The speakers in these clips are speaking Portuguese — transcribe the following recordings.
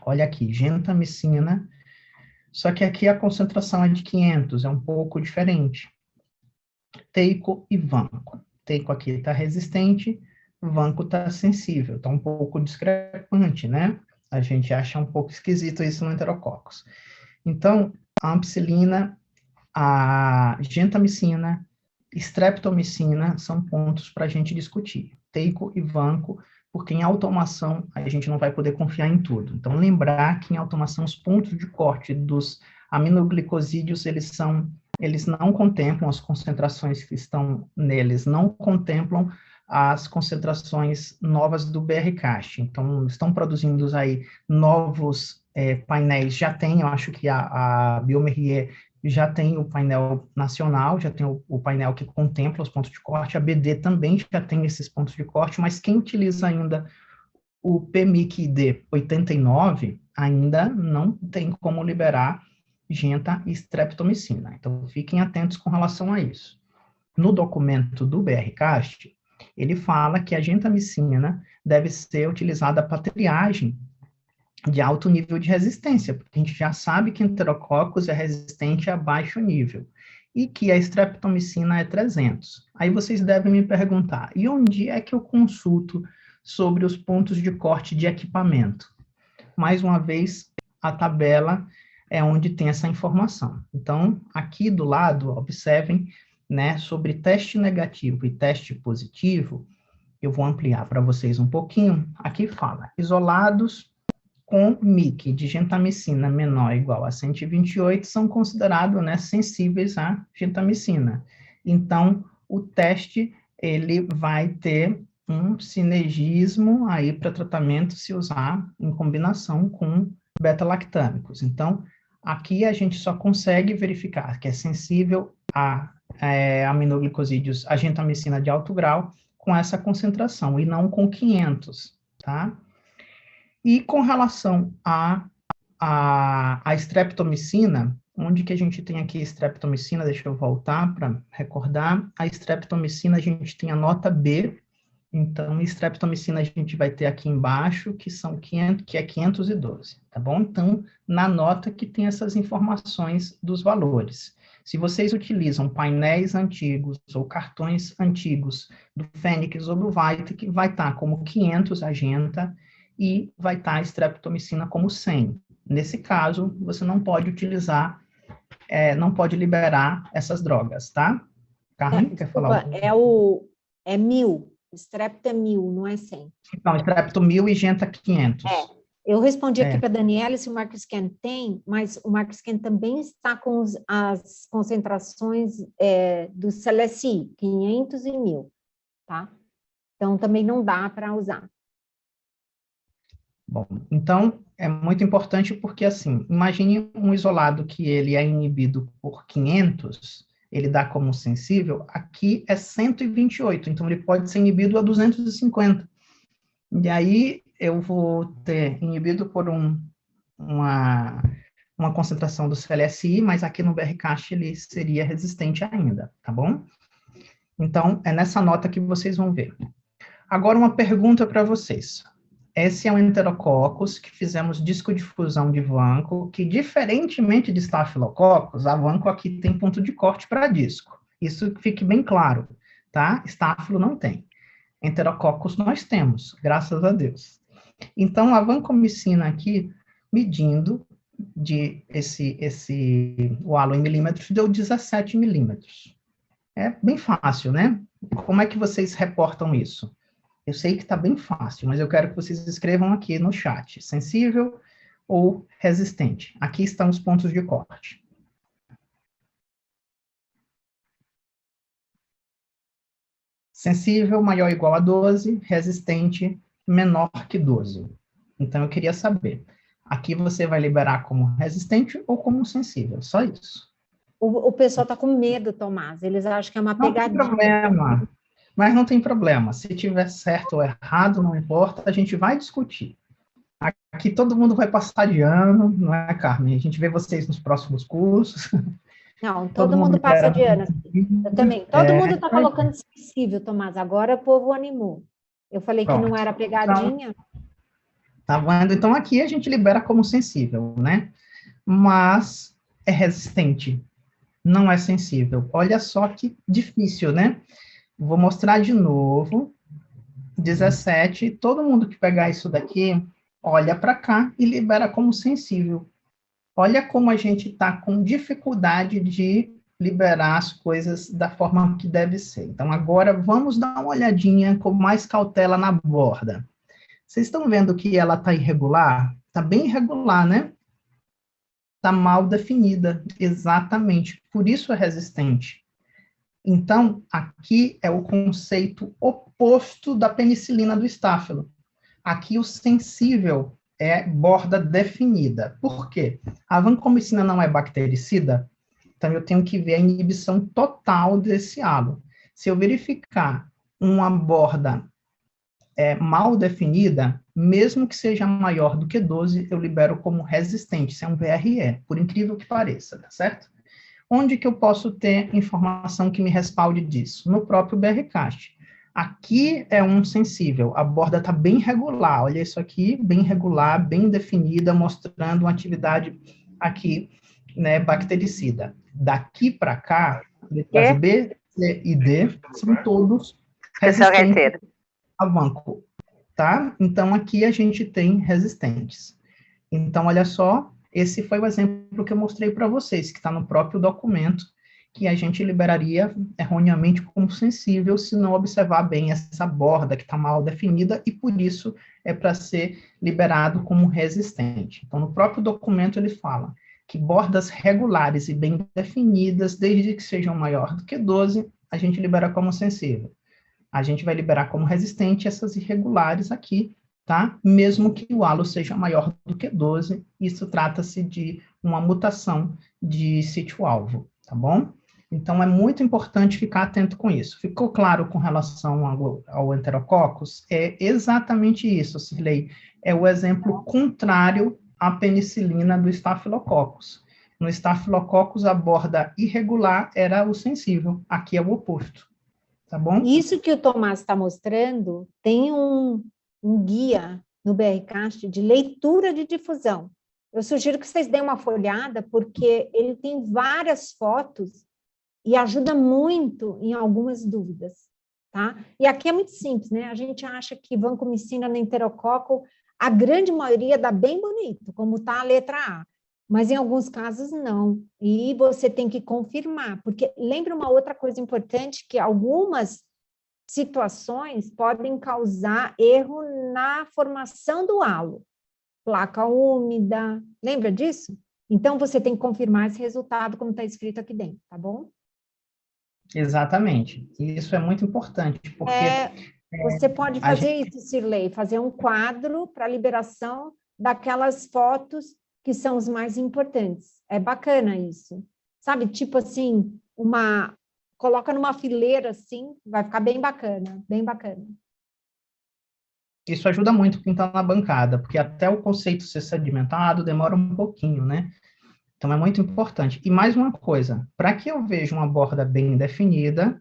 Olha aqui, gentamicina, só que aqui a concentração é de 500, é um pouco diferente. Teico e vanco. Teico aqui está resistente, vanco está sensível, está um pouco discrepante, né? A gente acha um pouco esquisito isso no enterococos. Então, a ampicilina, a gentamicina, streptomicina são pontos para a gente discutir. Teico e vanco, porque em automação a gente não vai poder confiar em tudo. Então, lembrar que em automação os pontos de corte dos aminoglicosídeos, eles não contemplam as concentrações que estão neles, não contemplam as concentrações novas do BRCAST. Então, estão produzindo aí novos painéis, já tem, eu acho que a Biomerrier já tem o painel nacional, já tem o painel que contempla os pontos de corte, a BD também já tem esses pontos de corte, mas quem utiliza ainda o PMIC-ID 89 ainda não tem como liberar genta e streptomicina. Então, fiquem atentos com relação a isso. No documento do BRCAST, ele fala que a gentamicina deve ser utilizada para triagem de alto nível de resistência, porque a gente já sabe que enterococcus é resistente a baixo nível, e que a streptomicina é 300. Aí vocês devem me perguntar, e onde é que eu consulto sobre os pontos de corte de equipamento? Mais uma vez, a tabela é onde tem essa informação. Então, aqui do lado, observem, né, sobre teste negativo e teste positivo, eu vou ampliar para vocês um pouquinho, aqui fala, isolados com MIC de gentamicina menor ou igual a 128 são considerados, né, sensíveis à gentamicina. Então, o teste, ele vai ter um sinergismo aí para tratamento se usar em combinação com beta-lactâmicos. Então, aqui a gente só consegue verificar que é sensível a aminoglicosídeos, a gentamicina de alto grau, com essa concentração, e não com 500, tá? E com relação à streptomicina, onde que a gente tem aqui streptomicina, deixa eu voltar para recordar, a streptomicina a gente tem a nota B, então streptomicina a gente vai ter aqui embaixo, que são 500, que é 512, tá bom? Então, na nota que tem essas informações dos valores. Se vocês utilizam painéis antigos ou cartões antigos do Fênix ou do Vitek, vai estar como 500 a genta, e vai estar a streptomicina como 100. Nesse caso, você não pode utilizar, não pode liberar essas drogas, tá? Carmen, quer falar Desculpa, algo? é 1000, strepto é 1000, não é 100. Não, strepto 1000 e genta É, 500. eu respondi aqui É, para a Daniela se o Markscan tem, mas o Markscan também está com as concentrações do CLSI, 500 e 1000, tá? Então, também não dá para usar. bom, então, é muito importante porque, assim, imagine um isolado que ele é inibido por 500, ele dá como sensível, aqui é 128, então ele pode ser inibido a 250. E aí eu vou ter inibido por uma, uma concentração do CLSI, mas aqui no BRCAST ele seria resistente ainda, tá bom? Então, é nessa nota que vocês vão ver. Agora, uma pergunta para vocês. Esse é um enterococcus que fizemos discodifusão de vanco, que, diferentemente de Staphylococcus, a vanco aqui tem ponto de corte para disco. Isso fique bem claro, tá? Staphylo não tem. Enterococcus nós temos, graças a Deus. Então, a vancomicina aqui, medindo o halo em milímetros, deu 17 milímetros. É bem fácil, né? Como é que vocês reportam isso? Eu sei que está bem fácil, mas eu quero que vocês escrevam aqui no chat, sensível ou resistente. Aqui estão os pontos de corte. Sensível maior ou igual a 12, resistente menor que 12. Então, eu queria saber, aqui você vai liberar como resistente ou como sensível, só isso. O pessoal está com medo, Tomás, eles acham que é uma Não tem pegadinha. problema, mas não tem problema. Se tiver certo ou errado, não importa, a gente vai discutir. Aqui todo mundo vai passar de ano, não é, Carmen? A gente vê vocês nos próximos cursos. Não, Todo todo mundo mundo passa libera. de ano. Eu também. Todo mundo está colocando sensível, Tomás. Agora o povo animou. Eu falei que não Pronto. era Então, pegadinha. Tá vendo? Então, aqui a gente libera como sensível, né? Mas é resistente, não é sensível. Olha só que difícil, né? Vou mostrar de novo. 17, todo mundo que pegar isso daqui, olha para cá e libera como sensível. Olha como a gente está com dificuldade de liberar as coisas da forma que deve ser. Então, agora vamos dar uma olhadinha com mais cautela na borda. Vocês estão vendo que ela está irregular? Está bem irregular, né? Está mal definida, exatamente. Por isso é resistente. Então, aqui é o conceito oposto da penicilina do estáfilo. Aqui o sensível é borda definida. Por quê? A vancomicina não é bactericida, então eu tenho que ver a inibição total desse halo. Se eu verificar uma borda mal definida, mesmo que seja maior do que 12, eu libero como resistente, isso é um VRE, por incrível que pareça, tá certo? Onde que eu posso ter informação que me respalde disso? No próprio BRCAST. Aqui é um sensível, a borda está bem regular, olha isso aqui, bem regular, bem definida, mostrando uma atividade aqui, né, bactericida. Daqui para cá, letras B, C e D, são todos resistentes a vanco, tá? Então, aqui a gente tem resistentes. Então, olha só, esse foi o exemplo que eu mostrei para vocês, que está no próprio documento, que a gente liberaria erroneamente como sensível se não observar bem essa borda que está mal definida, e por isso é para ser liberado como resistente. Então, no próprio documento ele fala que bordas regulares e bem definidas, desde que sejam maior do que 12, a gente libera como sensível. A gente vai liberar como resistente essas irregulares aqui, tá? Mesmo que o halo seja maior do que 12, isso trata-se de uma mutação de sítio-alvo, tá bom? Então, é muito importante ficar atento com isso. Ficou claro com relação ao enterococcus? É exatamente isso, Cirlei. É o exemplo contrário à penicilina do Staphylococcus. No Staphylococcus, a borda irregular era o sensível. Aqui é o oposto, tá bom? Isso que o Tomás está mostrando, tem um guia no BRCast de leitura de difusão. Eu sugiro que vocês deem uma folhada, porque ele tem várias fotos e ajuda muito em algumas dúvidas, tá? E aqui é muito simples, né? A gente acha que vancomicina no enterococo, a grande maioria dá bem bonito, como está a letra A, mas em alguns casos não. E você tem que confirmar, porque lembra uma outra coisa importante, que algumas situações podem causar erro na formação do halo. Placa úmida, lembra disso? Então, você tem que confirmar esse resultado, como está escrito aqui dentro, tá bom? Exatamente. E isso é muito importante, porque... Você pode fazer isso, Cirlei, fazer um quadro para liberação daquelas fotos que são os mais importantes. É bacana isso. Sabe, tipo assim, coloca numa fileira assim, vai ficar bem bacana, bem bacana. Isso ajuda muito quem está na bancada, porque até o conceito ser sedimentado demora um pouquinho, né? Então, é muito importante. E mais uma coisa, para que eu veja uma borda bem definida,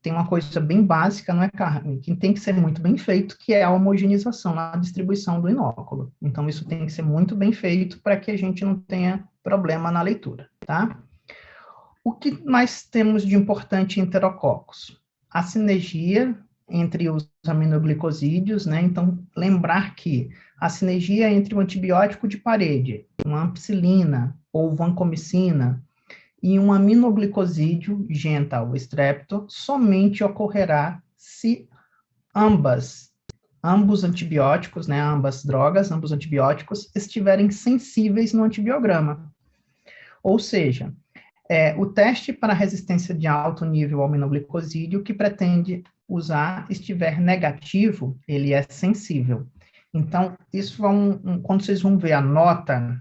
tem uma coisa bem básica, não é, Carmen? Que tem que ser muito bem feito, que é a homogeneização na distribuição do inóculo. Então, isso tem que ser muito bem feito para que a gente não tenha problema na leitura, tá? O que mais temos de importante em enterococos? A sinergia entre os aminoglicosídeos, né? Então, lembrar que a sinergia entre o antibiótico de parede, uma ampicilina ou vancomicina, e um aminoglicosídeo, Genta ou Strepto, somente ocorrerá se ambos antibióticos, né, ambas drogas, ambos antibióticos, estiverem sensíveis no antibiograma. Ou seja, o teste para resistência de alto nível ao aminoglicosídeo que pretende usar estiver negativo, ele é sensível. Então, isso quando vocês vão ver a nota,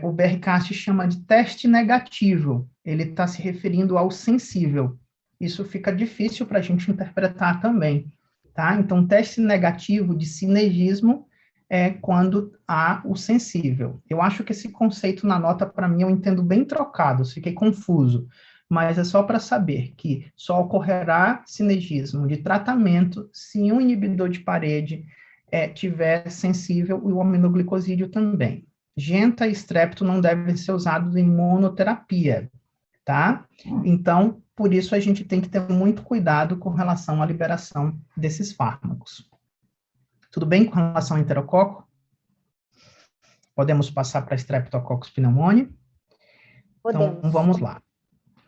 o BRCAST chama de teste negativo, ele está se referindo ao sensível. Isso fica difícil para a gente interpretar também, tá? Então, teste negativo de sinergismo é quando há o sensível. Eu acho que esse conceito na nota, para mim, eu entendo bem trocado, fiquei confuso, mas é só para saber que só ocorrerá sinergismo de tratamento se um inibidor de parede tiver sensível e o aminoglicosídeo também. Genta e estrepto não devem ser usados em monoterapia, tá? Então, por isso a gente tem que ter muito cuidado com relação à liberação desses fármacos. Tudo bem com relação ao enterococo? Podemos passar para Streptococcus pneumoniae? Podemos. Então, vamos lá.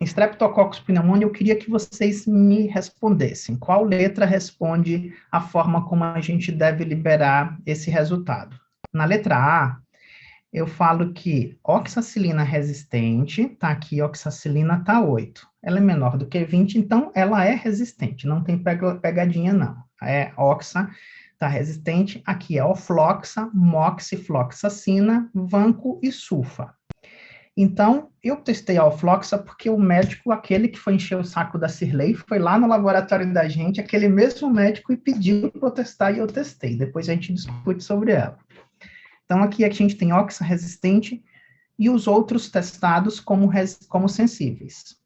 Streptococcus pneumoniae, eu queria que vocês me respondessem. Qual letra responde a forma como a gente deve liberar esse resultado? Na letra A, eu falo que oxacilina resistente, tá aqui, oxacilina tá 8. Ela é menor do que 20, então ela é resistente, não tem pegadinha não. Oxa tá resistente, aqui é ofloxa, moxifloxacina, vanco e sulfa. Então, eu testei a ofloxa porque o médico, aquele que foi encher o saco da Cirlei, foi lá no laboratório da gente, aquele mesmo médico, e pediu para eu testar, e eu testei. Depois a gente discute sobre ela. Então, aqui a gente tem oxa resistente e os outros testados como sensíveis.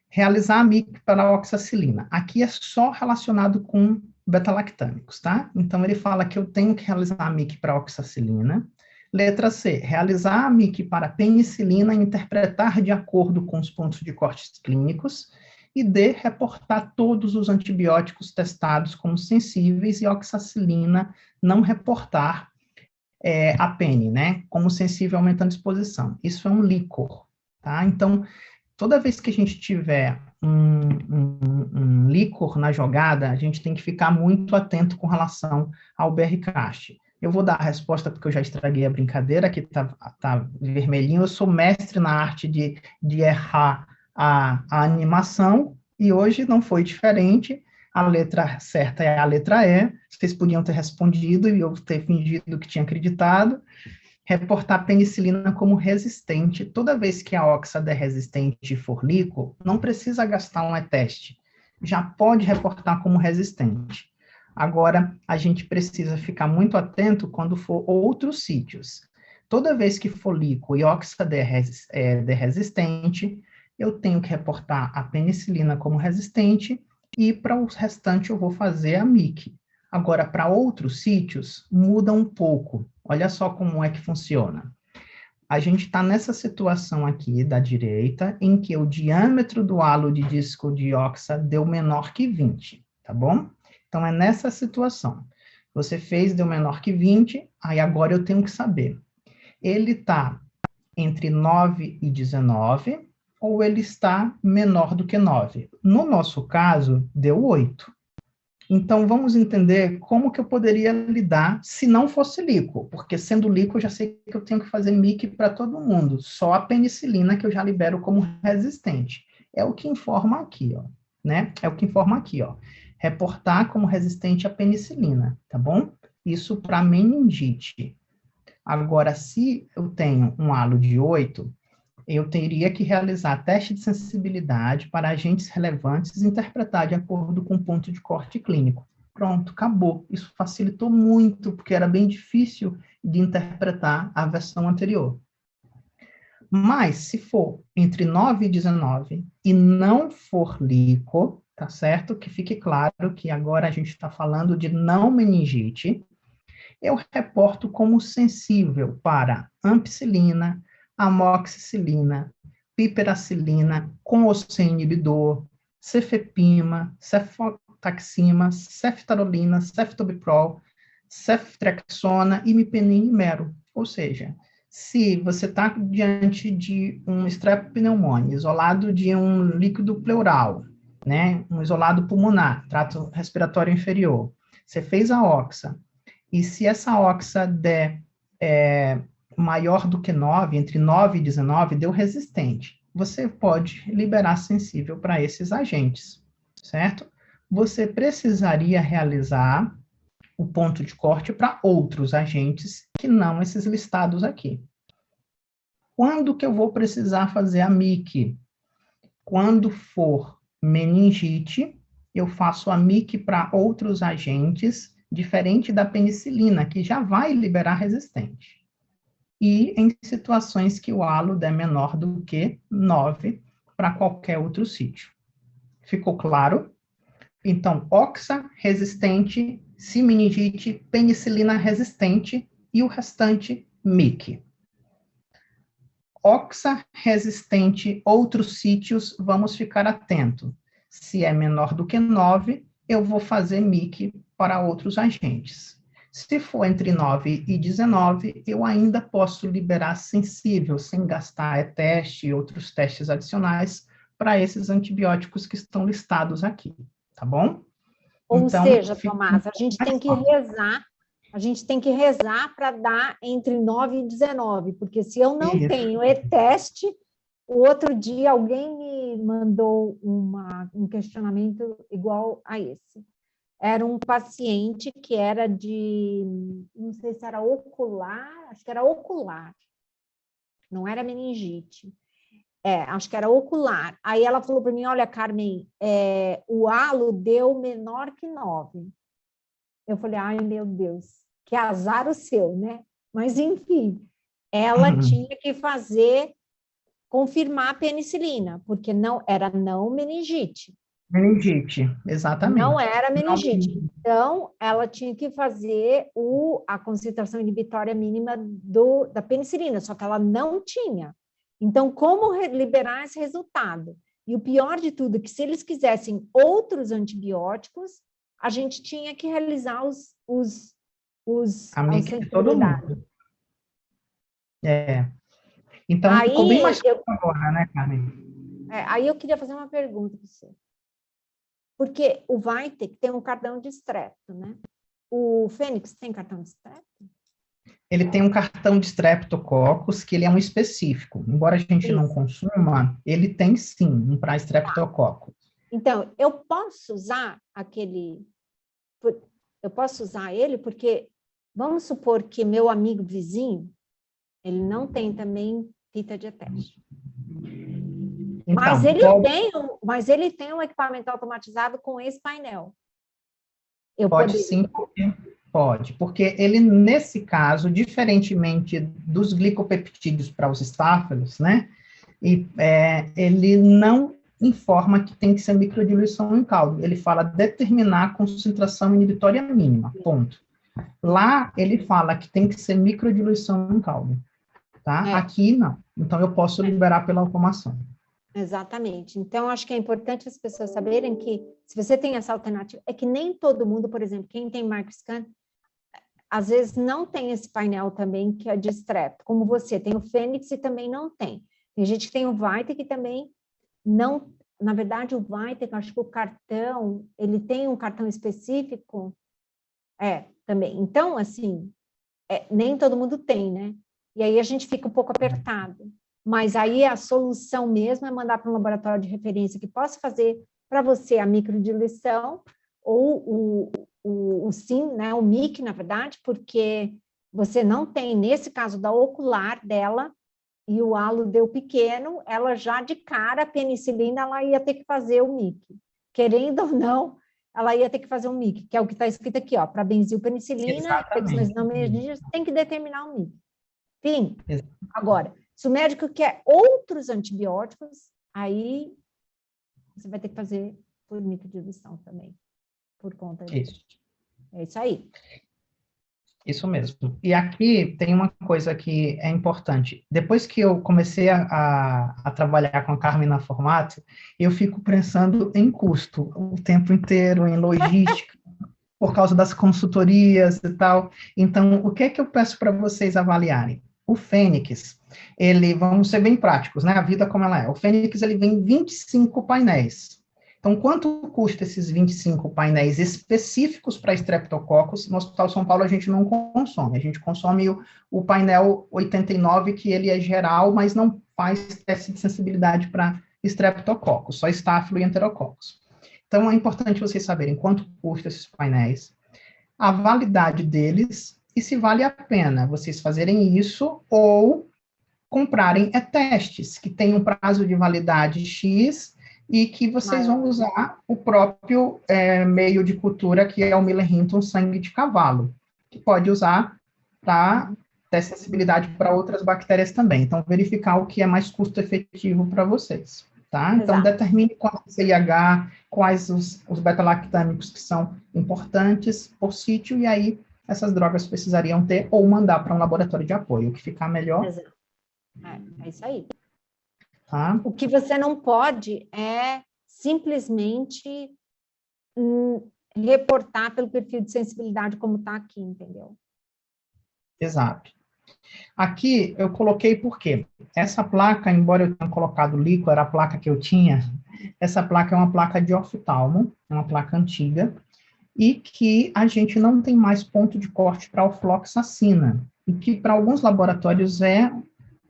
Realizar a MIC para a oxacilina. Aqui é só relacionado com beta-lactâmicos, tá? Então, ele fala que eu tenho que realizar a MIC para a oxacilina. Letra C, realizar a MIC para penicilina e interpretar de acordo com os pontos de cortes clínicos. E D, reportar todos os antibióticos testados como sensíveis e oxacilina não reportar a pene, né, como sensível aumentando a exposição. Isso é um líquor, tá? Então, toda vez que a gente tiver um líquor na jogada, a gente tem que ficar muito atento com relação ao BRCAST. Eu vou dar a resposta porque eu já estraguei a brincadeira, aqui tá vermelhinho. Eu sou mestre na arte de errar a animação, e hoje não foi diferente. A letra certa é a letra E. Vocês podiam ter respondido e eu ter fingido que tinha acreditado. Reportar penicilina como resistente. Toda vez que a oxa der resistente for líquor, não precisa gastar um e-teste. Já pode reportar como resistente. Agora, a gente precisa ficar muito atento quando for outros sítios. Toda vez que for líquor e oxa der resistente, eu tenho que reportar a penicilina como resistente, e para o restante eu vou fazer a MIC. Agora, para outros sítios, muda um pouco. Olha só como é que funciona. A gente está nessa situação aqui da direita, em que o diâmetro do halo de disco de oxa deu menor que 20, tá bom? Então, é nessa situação. Você fez, deu menor que 20, aí agora eu tenho que saber. Ele está entre 9 e 19, ou ele está menor do que 9? No nosso caso, deu 8. Então, vamos entender como que eu poderia lidar se não fosse líquor, porque sendo líquor, eu já sei que eu tenho que fazer MIC para todo mundo, só a penicilina que eu já libero como resistente. É o que informa aqui, ó, né? É o que informa aqui, ó. Reportar como resistente a penicilina, tá bom? Isso para meningite. Agora, se eu tenho um halo de 8, eu teria que realizar teste de sensibilidade para agentes relevantes e interpretar de acordo com o ponto de corte clínico. Pronto, acabou. Isso facilitou muito, porque era bem difícil de interpretar a versão anterior. Mas, se for entre 9 e 19 e não for líquor, tá certo? Que fique claro que agora a gente está falando de não meningite, eu reporto como sensível para ampicilina, amoxicilina, piperacilina com ou sem inibidor, cefepima, cefotaxima, ceftarolina, ceftobiprol, ceftriaxona, imipenem e mero. Ou seja, se você está diante de um streptopneumônia isolado de um líquido pleural, né, um isolado pulmonar, trato respiratório inferior, você fez a oxa, e se essa oxa der maior do que 9, entre 9 e 19, deu resistente. Você pode liberar sensível para esses agentes, certo? Você precisaria realizar o ponto de corte para outros agentes que não esses listados aqui. Quando que eu vou precisar fazer a MIC? Quando for meningite, eu faço a MIC para outros agentes, diferente da penicilina, que já vai liberar resistente. E em situações que o halo der menor do que 9 para qualquer outro sítio. Ficou claro? Então, oxa resistente, se meningite, penicilina resistente e o restante, MIC. Oxa resistente, outros sítios, vamos ficar atento. Se é menor do que 9, eu vou fazer MIC para outros agentes. Se for entre 9 e 19, eu ainda posso liberar sensível, sem gastar teste e outros testes adicionais para esses antibióticos que estão listados aqui, tá bom? Ou então, seja, Tomás, a gente tem que rezar para dar entre 9 e 19, porque se eu não tenho e-teste, o outro dia alguém me mandou um questionamento igual a esse. Era um paciente que era não sei se era ocular, acho que era ocular, não era meningite. Acho que era ocular. Aí ela falou para mim, olha, Carmen, o halo deu menor que 9. Eu falei, ai, meu Deus, que azar o seu, né? Mas, enfim, ela tinha que confirmar a penicilina, porque era não meningite. Meningite, exatamente. Não era meningite. Então, ela tinha que fazer a concentração inibitória mínima da penicilina, só que ela não tinha. Então, como liberar esse resultado? E o pior de tudo é que se eles quisessem outros antibióticos, a gente tinha que realizar os MIC de todo mundo. Então, aí, ficou bem mais claro agora, né, Carmen? Aí eu queria fazer uma pergunta para você. Porque o Vitek tem um cartão de estrepto, né? O Fênix tem cartão de estrepto? Ele tem um cartão de Streptococcus, que ele é um específico. Embora a gente não consuma, ele tem sim um para Streptococcus. Então, eu posso usar ele porque, vamos supor que meu amigo vizinho, ele não tem também fita de teste. Então, mas ele tem um equipamento automatizado com esse painel. Pode sim, porque ele, nesse caso, diferentemente dos glicopeptídeos para os estáfilos, né, ele não informa que tem que ser microdiluição em caldo, ele fala determinar a concentração inibitória mínima, ponto. Lá, ele fala que tem que ser microdiluição em caldo, tá? Aqui, não. Então, eu posso liberar pela automação. Exatamente. Então, acho que é importante as pessoas saberem que, se você tem essa alternativa, é que nem todo mundo, por exemplo, quem tem MicroScan, às vezes não tem esse painel também, que é de estrepto, como você, tem o Fênix e também não tem. Tem gente que tem o Vitek que também não, na verdade, o Vitek, acho que o cartão, ele tem um cartão específico, também. Então, assim, nem todo mundo tem, né? E aí a gente fica um pouco apertado. Mas aí a solução mesmo é mandar para um laboratório de referência que possa fazer para você a microdiluição ou o SIM, né, o MIC, na verdade, porque você não tem, nesse caso da ocular dela, e o halo deu pequeno, ela já de cara, a penicilina, ela ia ter que fazer o MIC. Querendo ou não, ela ia ter que fazer um MIC, que é o que está escrito aqui, ó, para benzilpenicilina, tem que determinar o MIC. Enfim, agora, se o médico quer outros antibióticos, aí você vai ter que fazer por microdiluição também, por conta disso. É isso aí. Isso mesmo. E aqui tem uma coisa que é importante. Depois que eu comecei a trabalhar com a Carmen na Formato, eu fico pensando em custo o tempo inteiro, em logística, por causa das consultorias e tal. Então, o que é que eu peço para vocês avaliarem? O Fênix, vamos ser bem práticos, né? A vida como ela é. O Fênix, ele vem 25 painéis. Então, quanto custa esses 25 painéis específicos para Streptococcus? No Hospital São Paulo, a gente não consome. A gente consome o painel 89, que ele é geral, mas não faz teste de sensibilidade para Streptococcus, só Staphylo e Enterococcus. Então, é importante vocês saberem quanto custa esses painéis, a validade deles e se vale a pena vocês fazerem isso ou comprarem testes que têm um prazo de validade X e que vocês vão usar o próprio meio de cultura, que é o Miller-Hinton sangue de cavalo, que pode usar para ter sensibilidade para outras bactérias também. Então, verificar o que é mais custo efetivo para vocês, tá? Então, Exato. determine qual é o CIH, quais os beta-lactâmicos que são importantes por sítio, e aí essas drogas precisariam ter ou mandar para um laboratório de apoio, o que ficar melhor, Exato. É isso aí. tá? O que você não pode é simplesmente reportar pelo perfil de sensibilidade como está aqui, entendeu? Exato. Aqui eu coloquei porque essa placa, embora eu tenha colocado líquido, era a placa que eu tinha, essa placa é uma placa de oftalmo, é uma placa antiga, e que a gente não tem mais ponto de corte para ofloxacina, e que para alguns laboratórios é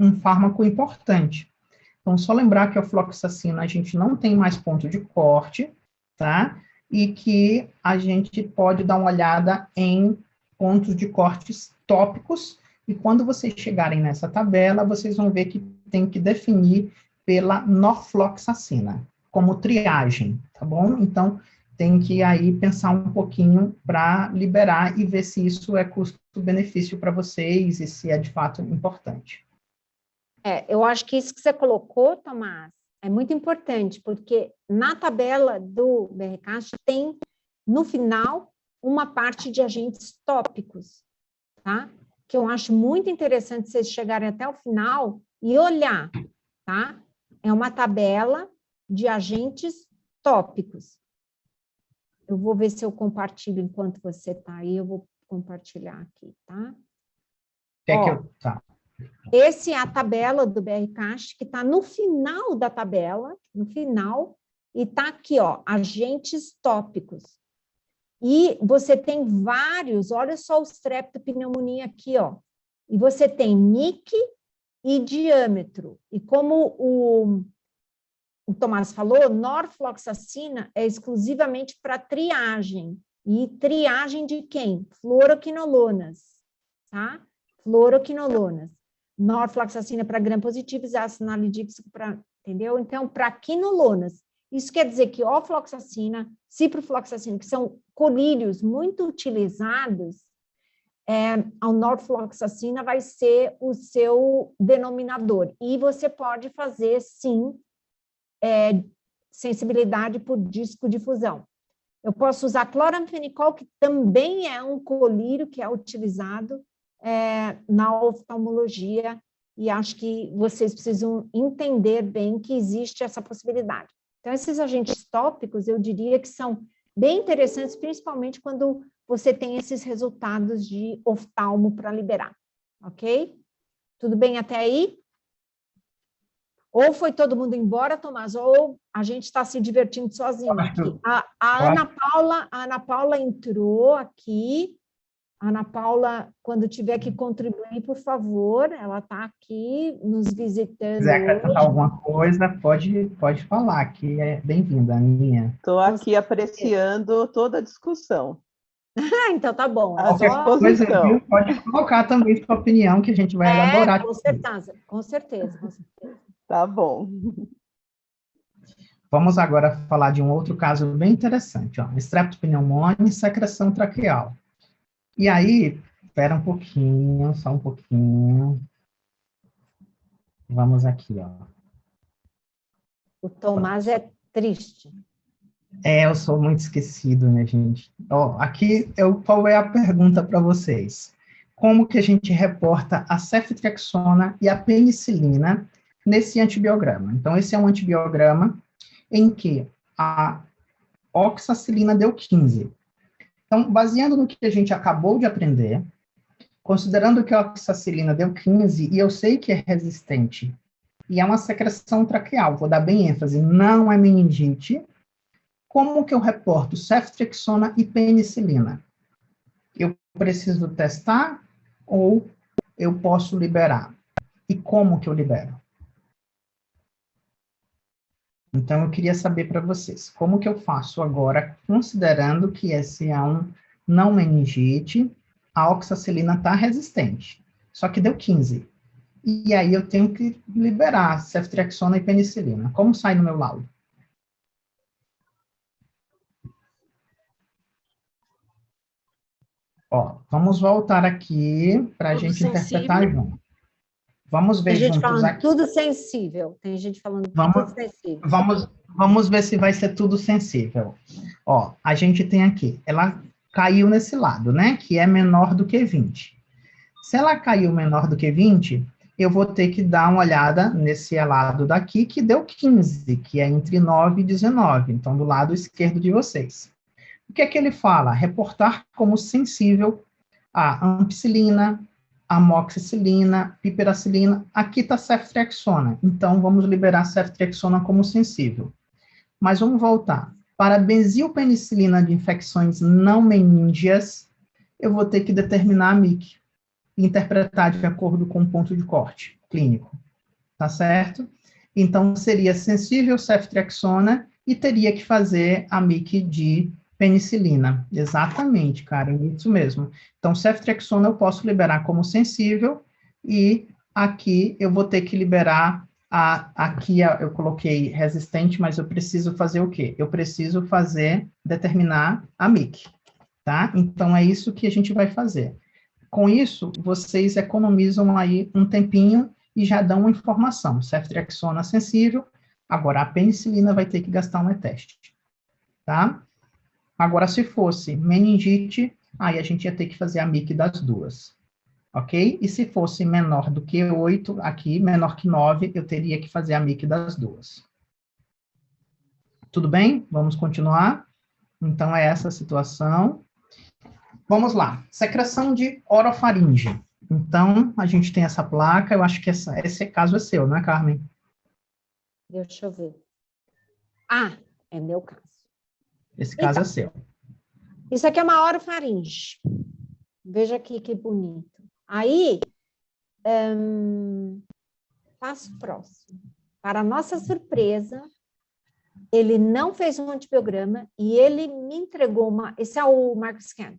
um fármaco importante. Então, só lembrar que a ofloxacina a gente não tem mais ponto de corte, tá? E que a gente pode dar uma olhada em pontos de cortes tópicos, e quando vocês chegarem nessa tabela, vocês vão ver que tem que definir pela norfloxacina, como triagem, tá bom? Então, tem que aí pensar um pouquinho para liberar e ver se isso é custo-benefício para vocês e se é de fato importante. Eu acho que isso que você colocou, Tomás, é muito importante, porque na tabela do BRCAST tem, no final, uma parte de agentes tópicos, tá? Que eu acho muito interessante vocês chegarem até o final e olhar, tá? É uma tabela de agentes tópicos. Eu vou ver se eu compartilho enquanto você está aí, eu vou compartilhar aqui, tá? Tá. Essa é a tabela do BRCAST, que está no final da tabela, no final, e está aqui, ó, agentes tópicos. E você tem vários, olha só o streptopneumonia aqui, ó. E você tem NIC e diâmetro. E como o Tomás falou, norfloxacina é exclusivamente para triagem. E triagem de quem? Fluoroquinolonas, tá? Fluoroquinolonas. Norfloxacina para gram-positivos, ácido nalidíxico para, entendeu? Então, para quinolonas. Isso quer dizer que ofloxacina, ciprofloxacina, que são colírios muito utilizados, a norfloxacina vai ser o seu denominador. E você pode fazer, sim, sensibilidade por disco de fusão. Eu posso usar cloramfenicol, que também é um colírio que é utilizado na oftalmologia, e acho que vocês precisam entender bem que existe essa possibilidade. Então, esses agentes tópicos, eu diria que são bem interessantes, principalmente quando você tem esses resultados de oftalmo para liberar, ok? Tudo bem até aí? Ou foi todo mundo embora, Tomás, ou a gente está se divertindo sozinho aqui. A Ana Paula entrou aqui. A Ana Paula, quando tiver que contribuir, por favor, ela está aqui nos visitando. Se quiser acrescentar alguma coisa, pode falar, que é bem-vinda, Aninha. Estou aqui apreciando toda a discussão. Então tá bom. Qualquer coisa, viu? Pode colocar também sua opinião, que a gente vai adorar. Com certeza, com certeza, com certeza. Tá bom. Vamos agora falar de um outro caso bem interessante, ó, streptopneumônia e secreção traqueal. E aí, espera um pouquinho, só um pouquinho. Vamos aqui, ó. O Tomás é triste. Eu sou muito esquecido, né, gente? Ó, aqui, qual é a pergunta para vocês? Como que a gente reporta a ceftriaxona e a penicilina nesse antibiograma? Então, esse é um antibiograma em que a oxacilina deu 15. Então, baseando no que a gente acabou de aprender, considerando que a oxacilina deu 15, e eu sei que é resistente, e é uma secreção traqueal, vou dar bem ênfase, não é meningite, como que eu reporto ceftriaxona e penicilina? Eu preciso testar ou eu posso liberar? E como que eu libero? Então, eu queria saber para vocês, como que eu faço agora, considerando que esse é um não meningite, a oxacilina está resistente, só que deu 15. E aí eu tenho que liberar ceftriaxona e penicilina. Como sai no meu laudo? Ó, vamos voltar aqui para a gente interpretar junto. Vamos ver Tem gente juntos falando aqui. tudo sensível. Tem gente falando Vamos, tudo sensível. vamos ver se vai ser tudo sensível. Ó, a gente tem aqui, ela caiu nesse lado, né? Que é menor do que 20. Se ela caiu menor do que 20, eu vou ter que dar uma olhada nesse lado daqui, que deu 15, que é entre 9 e 19. Então, do lado esquerdo de vocês. O que é que ele fala? Reportar como sensível a ampicilina, amoxicilina, piperacilina. Aqui está ceftriaxona. Então, vamos liberar ceftriaxona como sensível. Mas vamos voltar. Para benzilpenicilina de infecções não meníngeas, eu vou ter que determinar a MIC e interpretar de acordo com o ponto de corte clínico. Tá certo? Então, seria sensível ceftriaxona e teria que fazer a MIC de penicilina. Exatamente, Karen, isso mesmo. Então, ceftriaxona eu posso liberar como sensível e aqui eu vou ter que liberar aqui eu coloquei resistente, mas eu preciso fazer o quê? Eu preciso determinar a MIC, tá? Então, é isso que a gente vai fazer. Com isso, vocês economizam aí um tempinho e já dão uma informação. Ceftriaxona sensível, agora a penicilina vai ter que gastar um teste, tá? Agora, se fosse meningite, aí a gente ia ter que fazer a MIC das duas, ok? E se fosse menor do que 8, aqui, menor que 9, eu teria que fazer a MIC das duas. Tudo bem? Vamos continuar? Então, é essa a situação. Vamos lá. Secreção de orofaringe. Então, a gente tem essa placa, eu acho que esse caso é seu, não é, Carmen? Deixa eu ver. Ah, é meu caso. Esse caso é seu. Isso aqui é uma orofaringe. Veja aqui que bonito. Aí, passo próximo. Para nossa surpresa, ele não fez um antibiograma e ele me entregou esse é o Markscan.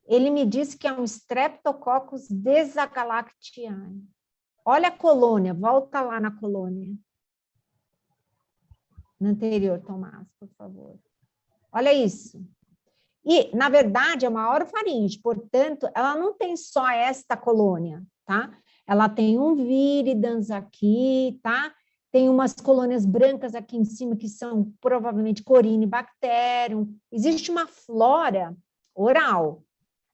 Ele me disse que é um Streptococcus desagalactiae. Olha a colônia, volta lá na colônia. No anterior, Tomás, por favor. Olha isso. E, na verdade, é uma orofaringe, portanto, ela não tem só esta colônia, tá? Ela tem um viridans aqui, tá? Tem umas colônias brancas aqui em cima, que são provavelmente Corynebacterium. Existe uma flora oral,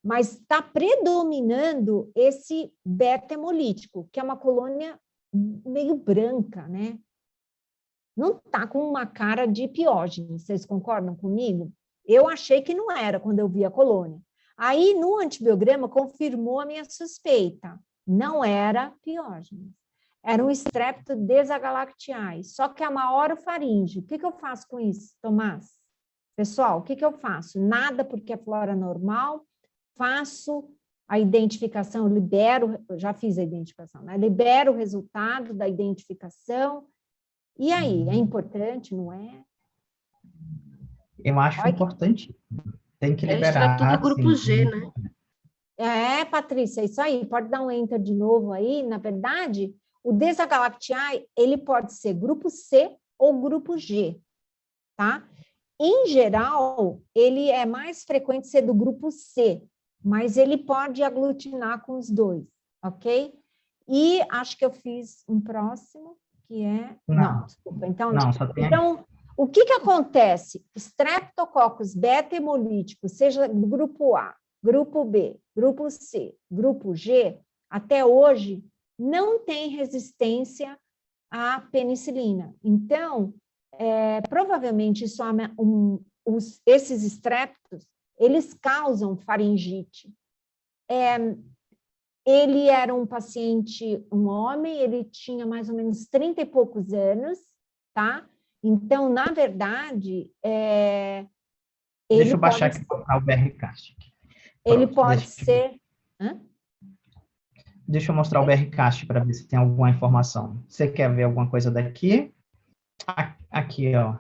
mas está predominando esse beta hemolítico, que é uma colônia meio branca, né? Não está com uma cara de piógene, vocês concordam comigo? Eu achei que não era quando eu vi a colônia. Aí, no antibiograma, confirmou a minha suspeita. Não era piógene. Era um Strepto desagalactiae, só que é uma orofaringe. O que eu faço com isso, Tomás? Pessoal, o que eu faço? Nada, porque é flora normal. Faço a identificação, libero, já fiz a identificação, né? Libero o resultado da identificação. E aí, é importante, não é? Eu acho importante. Tem que liberar. É tudo grupo G, né? É, Patrícia, isso aí. Pode dar um enter de novo aí. Na verdade, o desagalactiae, ele pode ser grupo C ou grupo G, tá? Em geral, ele é mais frequente ser do grupo C, mas ele pode aglutinar com os dois, ok? E acho que eu fiz um próximo, que é... Não, desculpa. Então, não, só tem... então o que acontece? Streptococcus beta-hemolítico, seja do grupo A, grupo B, grupo C, grupo G, até hoje, não tem resistência à penicilina. Então, provavelmente, esses estreptos, eles causam faringite. Ele era um paciente, um homem, ele tinha mais ou menos 30 e poucos anos, tá? Então, na verdade, Deixa eu baixar aqui para o BRCast. Ele pode ser... Hã? Deixa eu mostrar o BRCast para ver se tem alguma informação. Você quer ver alguma coisa daqui? Aqui, ó.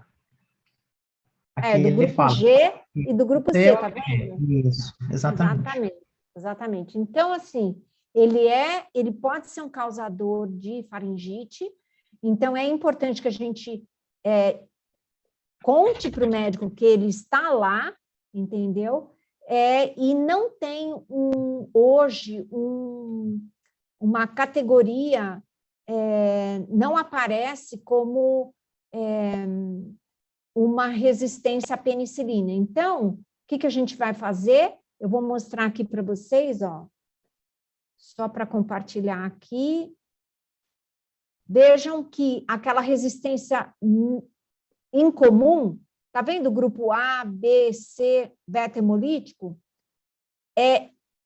Aqui do ele grupo fala. G e do grupo C, tá vendo? Isso, exatamente. Exatamente. Então, assim, ele pode ser um causador de faringite, então é importante que a gente conte para o médico que ele está lá, entendeu? E não tem hoje um uma categoria, não aparece como uma resistência à penicilina. Então, o que a gente vai fazer? Eu vou mostrar aqui para vocês, ó, só para compartilhar aqui. Vejam que aquela resistência incomum, tá vendo o grupo A, B, C, beta-hemolítico?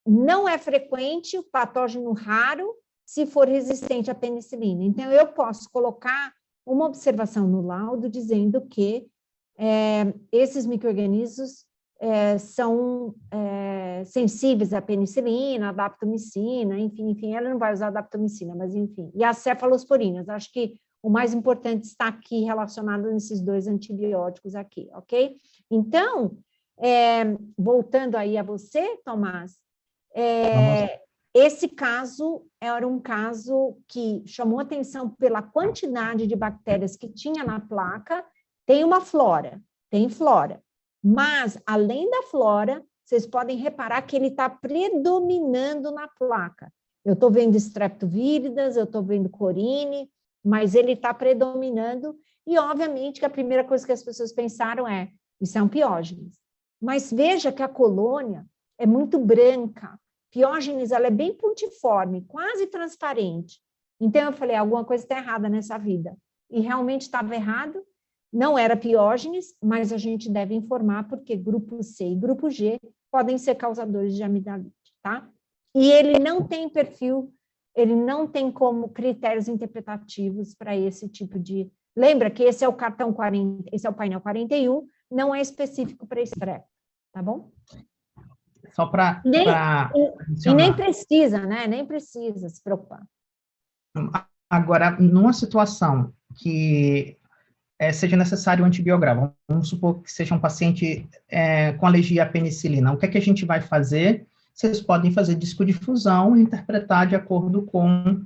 Não é frequente, o patógeno raro, se for resistente à penicilina. Então, eu posso colocar uma observação no laudo dizendo que esses micro-organismos são sensíveis à penicilina, à daptomicina, enfim, ela não vai usar a daptomicina, mas enfim. E as cefalosporinas, acho que o mais importante está aqui relacionado nesses 2 antibióticos aqui, ok? Então, voltando aí a você, Tomás, esse caso era um caso que chamou atenção pela quantidade de bactérias que tinha na placa. Tem uma flora, tem flora, mas além da flora, vocês podem reparar que ele está predominando na placa. Eu estou vendo streptovíridas, eu estou vendo corine, mas ele está predominando, e obviamente que a primeira coisa que as pessoas pensaram isso é um piógenes. Mas veja que a colônia é muito branca, piógenes ela é bem pontiforme, quase transparente. Então eu falei, alguma coisa está errada nessa vida. E realmente estava errado, não era piógenes, mas a gente deve informar porque grupo C e grupo G podem ser causadores de amidalite, tá? E ele não tem perfil, ele não tem como critérios interpretativos para esse tipo de... Lembra que esse é o cartão 40, esse é o painel 41, não é específico para estrep, tá bom? Só para E nem precisa, né? Nem precisa se preocupar. Agora, numa situação que seja necessário um antibiograma, vamos supor que seja um paciente com alergia à penicilina, o que é que a gente vai fazer? Vocês podem fazer discodifusão e interpretar de acordo com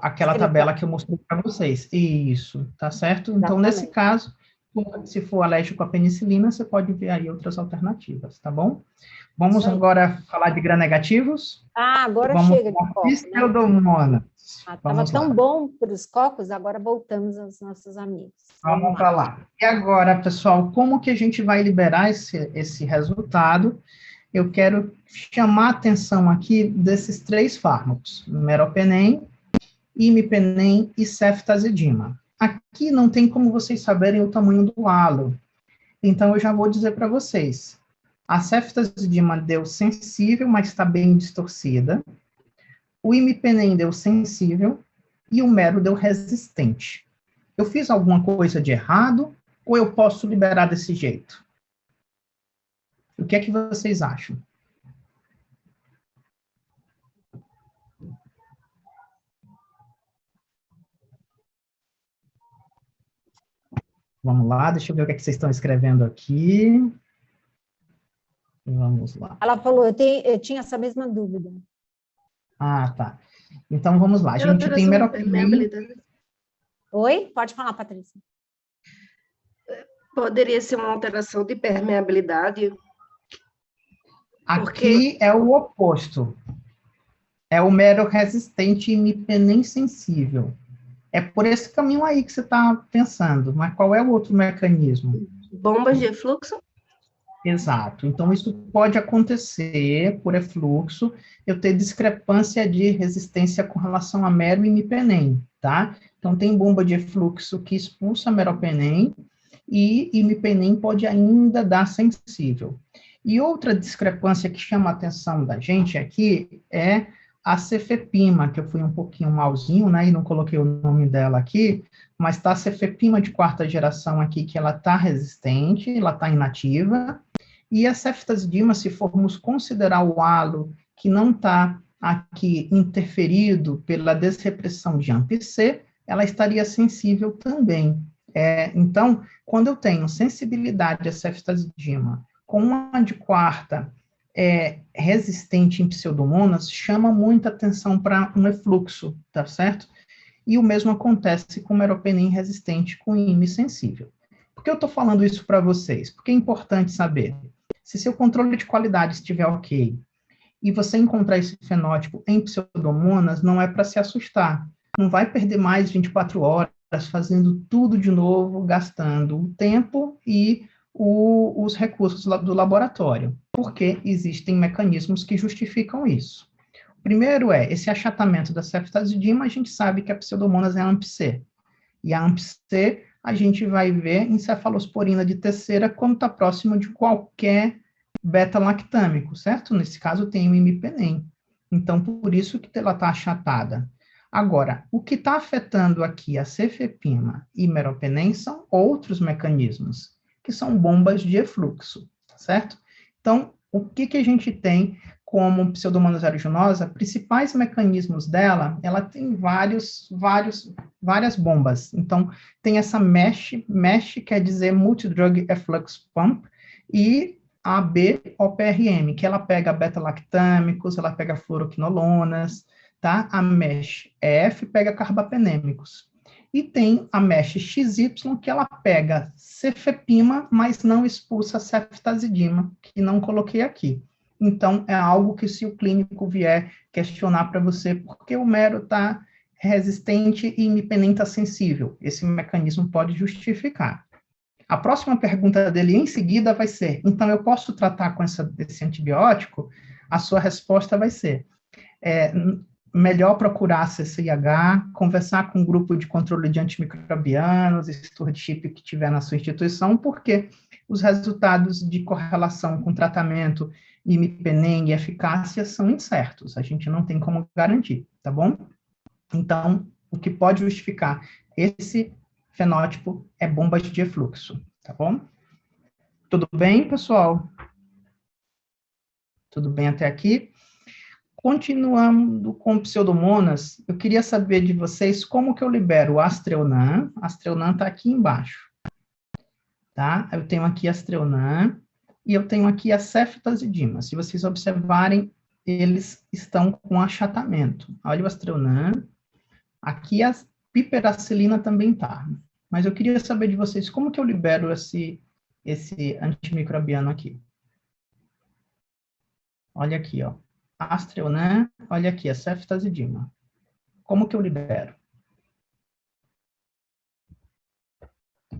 aquela tabela que eu mostrei para vocês. Isso, tá certo? Então, nesse caso, se for alérgico à penicilina, você pode ver aí outras alternativas, tá bom? Vamos agora falar de gram-negativos? Agora chega de coco, né? Pseudomonas. Estava tão bom para os cocos, agora voltamos aos nossos amigos. Vamos para lá. E agora, pessoal, como que a gente vai liberar esse resultado? Eu quero chamar a atenção aqui desses 3 fármacos, meropenem, imipenem e ceftazidima. Aqui não tem como vocês saberem o tamanho do halo, então eu já vou dizer para vocês. A ceftazidima deu sensível, mas está bem distorcida. O imipenem deu sensível e o mero deu resistente. Eu fiz alguma coisa de errado ou eu posso liberar desse jeito? O que é que vocês acham? Vamos lá, deixa eu ver o que é que vocês estão escrevendo aqui. Vamos lá. Ela falou, eu tinha essa mesma dúvida. Tá. Então, vamos lá. A gente tem meropenem. Oi? Pode falar, Patrícia. Poderia ser uma alteração de permeabilidade? Aqui é o oposto. É o mero resistente e imipenem sensível. É por esse caminho aí que você está pensando. Mas qual é o outro mecanismo? Bombas de efluxo? Exato. Então, isso pode acontecer por efluxo, eu ter discrepância de resistência com relação a mero e imipenem, tá? Então, tem bomba de efluxo que expulsa meropenem e imipenem pode ainda dar sensível. E outra discrepância que chama a atenção da gente aqui é a cefepima, que eu fui um pouquinho malzinho, né, e não coloquei o nome dela aqui, mas tá a cefepima de 4ª geração aqui, que ela tá resistente, ela tá inativa, e a ceftazidima, se formos considerar o halo que não está aqui interferido pela desrepressão de AMP-C, ela estaria sensível também. Então, quando eu tenho sensibilidade à ceftazidima com uma de 4ª resistente em pseudomonas, chama muita atenção para um efluxo, tá certo? E o mesmo acontece com meropenem resistente com IME sensível. Por que eu estou falando isso para vocês? Porque é importante saber. Se seu controle de qualidade estiver ok, e você encontrar esse fenótipo em Pseudomonas, não é para se assustar. Não vai perder mais 24 horas fazendo tudo de novo, gastando o tempo e os recursos do laboratório, porque existem mecanismos que justificam isso. O primeiro é, esse achatamento da ceftazidima, a gente sabe que a Pseudomonas é AMP-C. E a AMP-C, a gente vai ver em cefalosporina de terceira quando está próximo de qualquer beta-lactâmico, certo? Nesse caso, tem o imipenem. Então, por isso que ela está achatada. Agora, o que está afetando aqui a cefepima e meropenem são outros mecanismos, que são bombas de efluxo, certo? Então, o que a gente tem como Pseudomonas aeruginosa? Principais mecanismos dela, ela tem várias bombas. Então, tem essa MESH quer dizer Multidrug Efflux Pump, e a BOPRM, que ela pega beta-lactâmicos, ela pega fluoroquinolonas, tá? A MESH-F pega carbapenêmicos. E tem a MESH-XY, que ela pega cefepima, mas não expulsa ceftazidima, que não coloquei aqui. Então, é algo que se o clínico vier questionar para você, porque o mero está resistente e imipenem está sensível, esse mecanismo pode justificar. A próxima pergunta dele em seguida vai ser, então eu posso tratar com esse antibiótico? A sua resposta vai ser, melhor procurar CCIH, conversar com um grupo de controle de antimicrobianos, stewardship que tiver na sua instituição, porque os resultados de correlação com tratamento imipenem e eficácia são incertos, a gente não tem como garantir, tá bom? Então, o que pode justificar esse fenótipo é bombas de efluxo, tá bom? Tudo bem, pessoal? Tudo bem até aqui? Continuando com Pseudomonas, eu queria saber de vocês como que eu libero o Astreonan. Astreonan está aqui embaixo, tá? Eu tenho aqui Astreonan e eu tenho aqui a ceftazidima. Se vocês observarem, eles estão com achatamento. Olha o Astreonan. Aqui a piperacilina também está. Mas eu queria saber de vocês como que eu libero esse antimicrobiano aqui. Olha aqui, ó. Astreonan, olha aqui, a ceftazidima. Como que eu libero?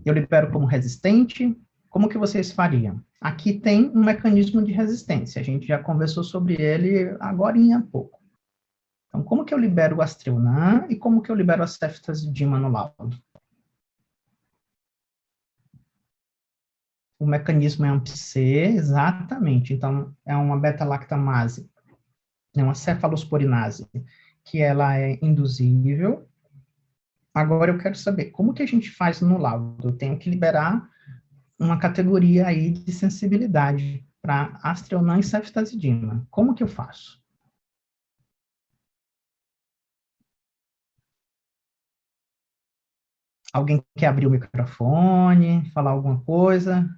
Eu libero como resistente? Como que vocês fariam? Aqui tem um mecanismo de resistência, a gente já conversou sobre ele agorinha há pouco. Então, como que eu libero o Astreonan e como que eu libero a ceftazidima no laudo? O mecanismo é AMP-C, exatamente. Então, é uma beta-lactamase, é uma cefalosporinase, que ela é induzível. Agora eu quero saber, como que a gente faz no laudo? Eu tenho que liberar uma categoria aí de sensibilidade para Astreonan e ceftazidima. Como que eu faço? Alguém quer abrir o microfone, falar alguma coisa?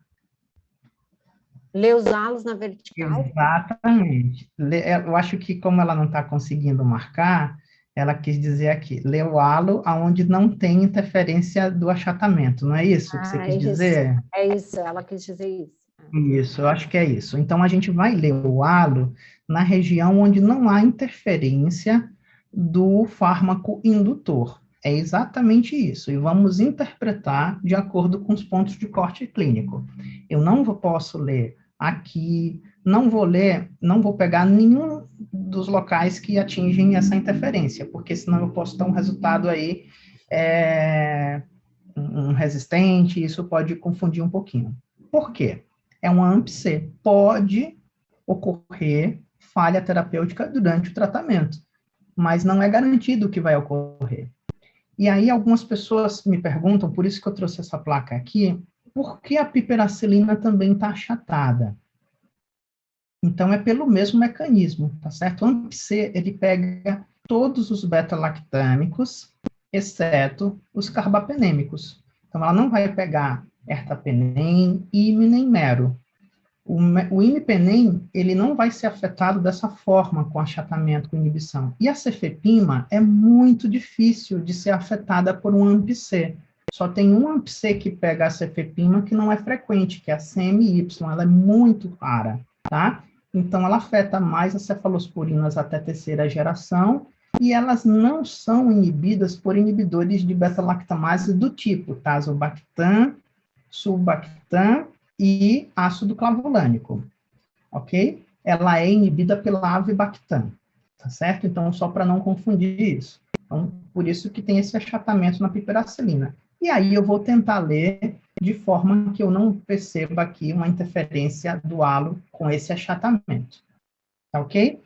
Ler os halos na vertical. Exatamente. Eu acho que, como ela não está conseguindo marcar, ela quis dizer aqui, ler o halo aonde não tem interferência do achatamento, não é isso que você quis dizer? É isso, ela quis dizer isso. Isso, eu acho que é isso. Então, a gente vai ler o halo na região onde não há interferência do fármaco indutor. É exatamente isso, e vamos interpretar de acordo com os pontos de corte clínico. Eu não posso ler aqui, não vou pegar nenhum dos locais que atingem essa interferência, porque senão eu posso ter um resultado aí, um resistente, isso pode confundir um pouquinho. Por quê? É uma AMP-C, pode ocorrer falha terapêutica durante o tratamento, mas não é garantido que vai ocorrer. E aí algumas pessoas me perguntam, por isso que eu trouxe essa placa aqui, por que a piperacilina também está achatada? Então, é pelo mesmo mecanismo, tá certo? O AMP-C, ele pega todos os beta-lactâmicos, exceto os carbapenêmicos. Então, ela não vai pegar ertapenem, ime, nem mero. O imipenem, ele não vai ser afetado dessa forma, com achatamento, com inibição. E a cefepima é muito difícil de ser afetada por um AMP-C. Só tem um AMP-C que pega a cefepima que não é frequente, que é a CMY, ela é muito rara, tá? então ela afeta mais as cefalosporinas até terceira geração, e elas não são inibidas por inibidores de beta-lactamase do tipo tazobactam, sulbactam e ácido clavulânico, ok? Ela é inibida pela avibactam, tá certo? Então, só para não confundir isso. Então, por isso que tem esse achatamento na piperacilina. E aí eu vou tentar ler de forma que eu não perceba aqui uma interferência do halo com esse achatamento, tá ok?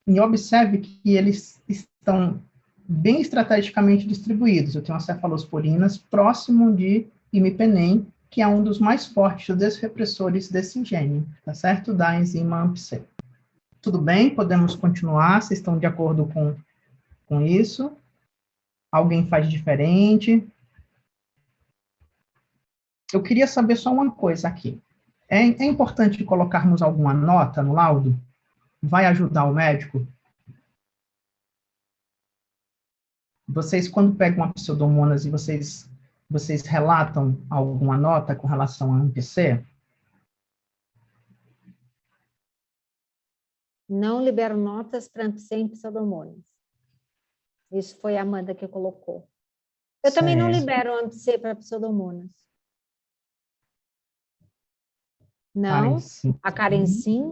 E observe que eles estão bem estrategicamente distribuídos. Eu tenho as cefalosporinas próximo de imipenem, que é um dos mais fortes desrepressores desse gene, tá certo? Da enzima AMP-C. Tudo bem? Podemos continuar? Vocês estão de acordo com isso? Alguém faz diferente? Eu queria saber só uma coisa aqui. É importante colocarmos alguma nota no laudo? Vai ajudar o médico? Vocês, quando pegam uma pseudomonas e vocês relatam alguma nota com relação a AMP-C? Não libero notas para AMP-C em pseudomonas. Isso foi a Amanda que colocou. Eu também não libero AMP-C para pseudomonas. Não. A Karen sim.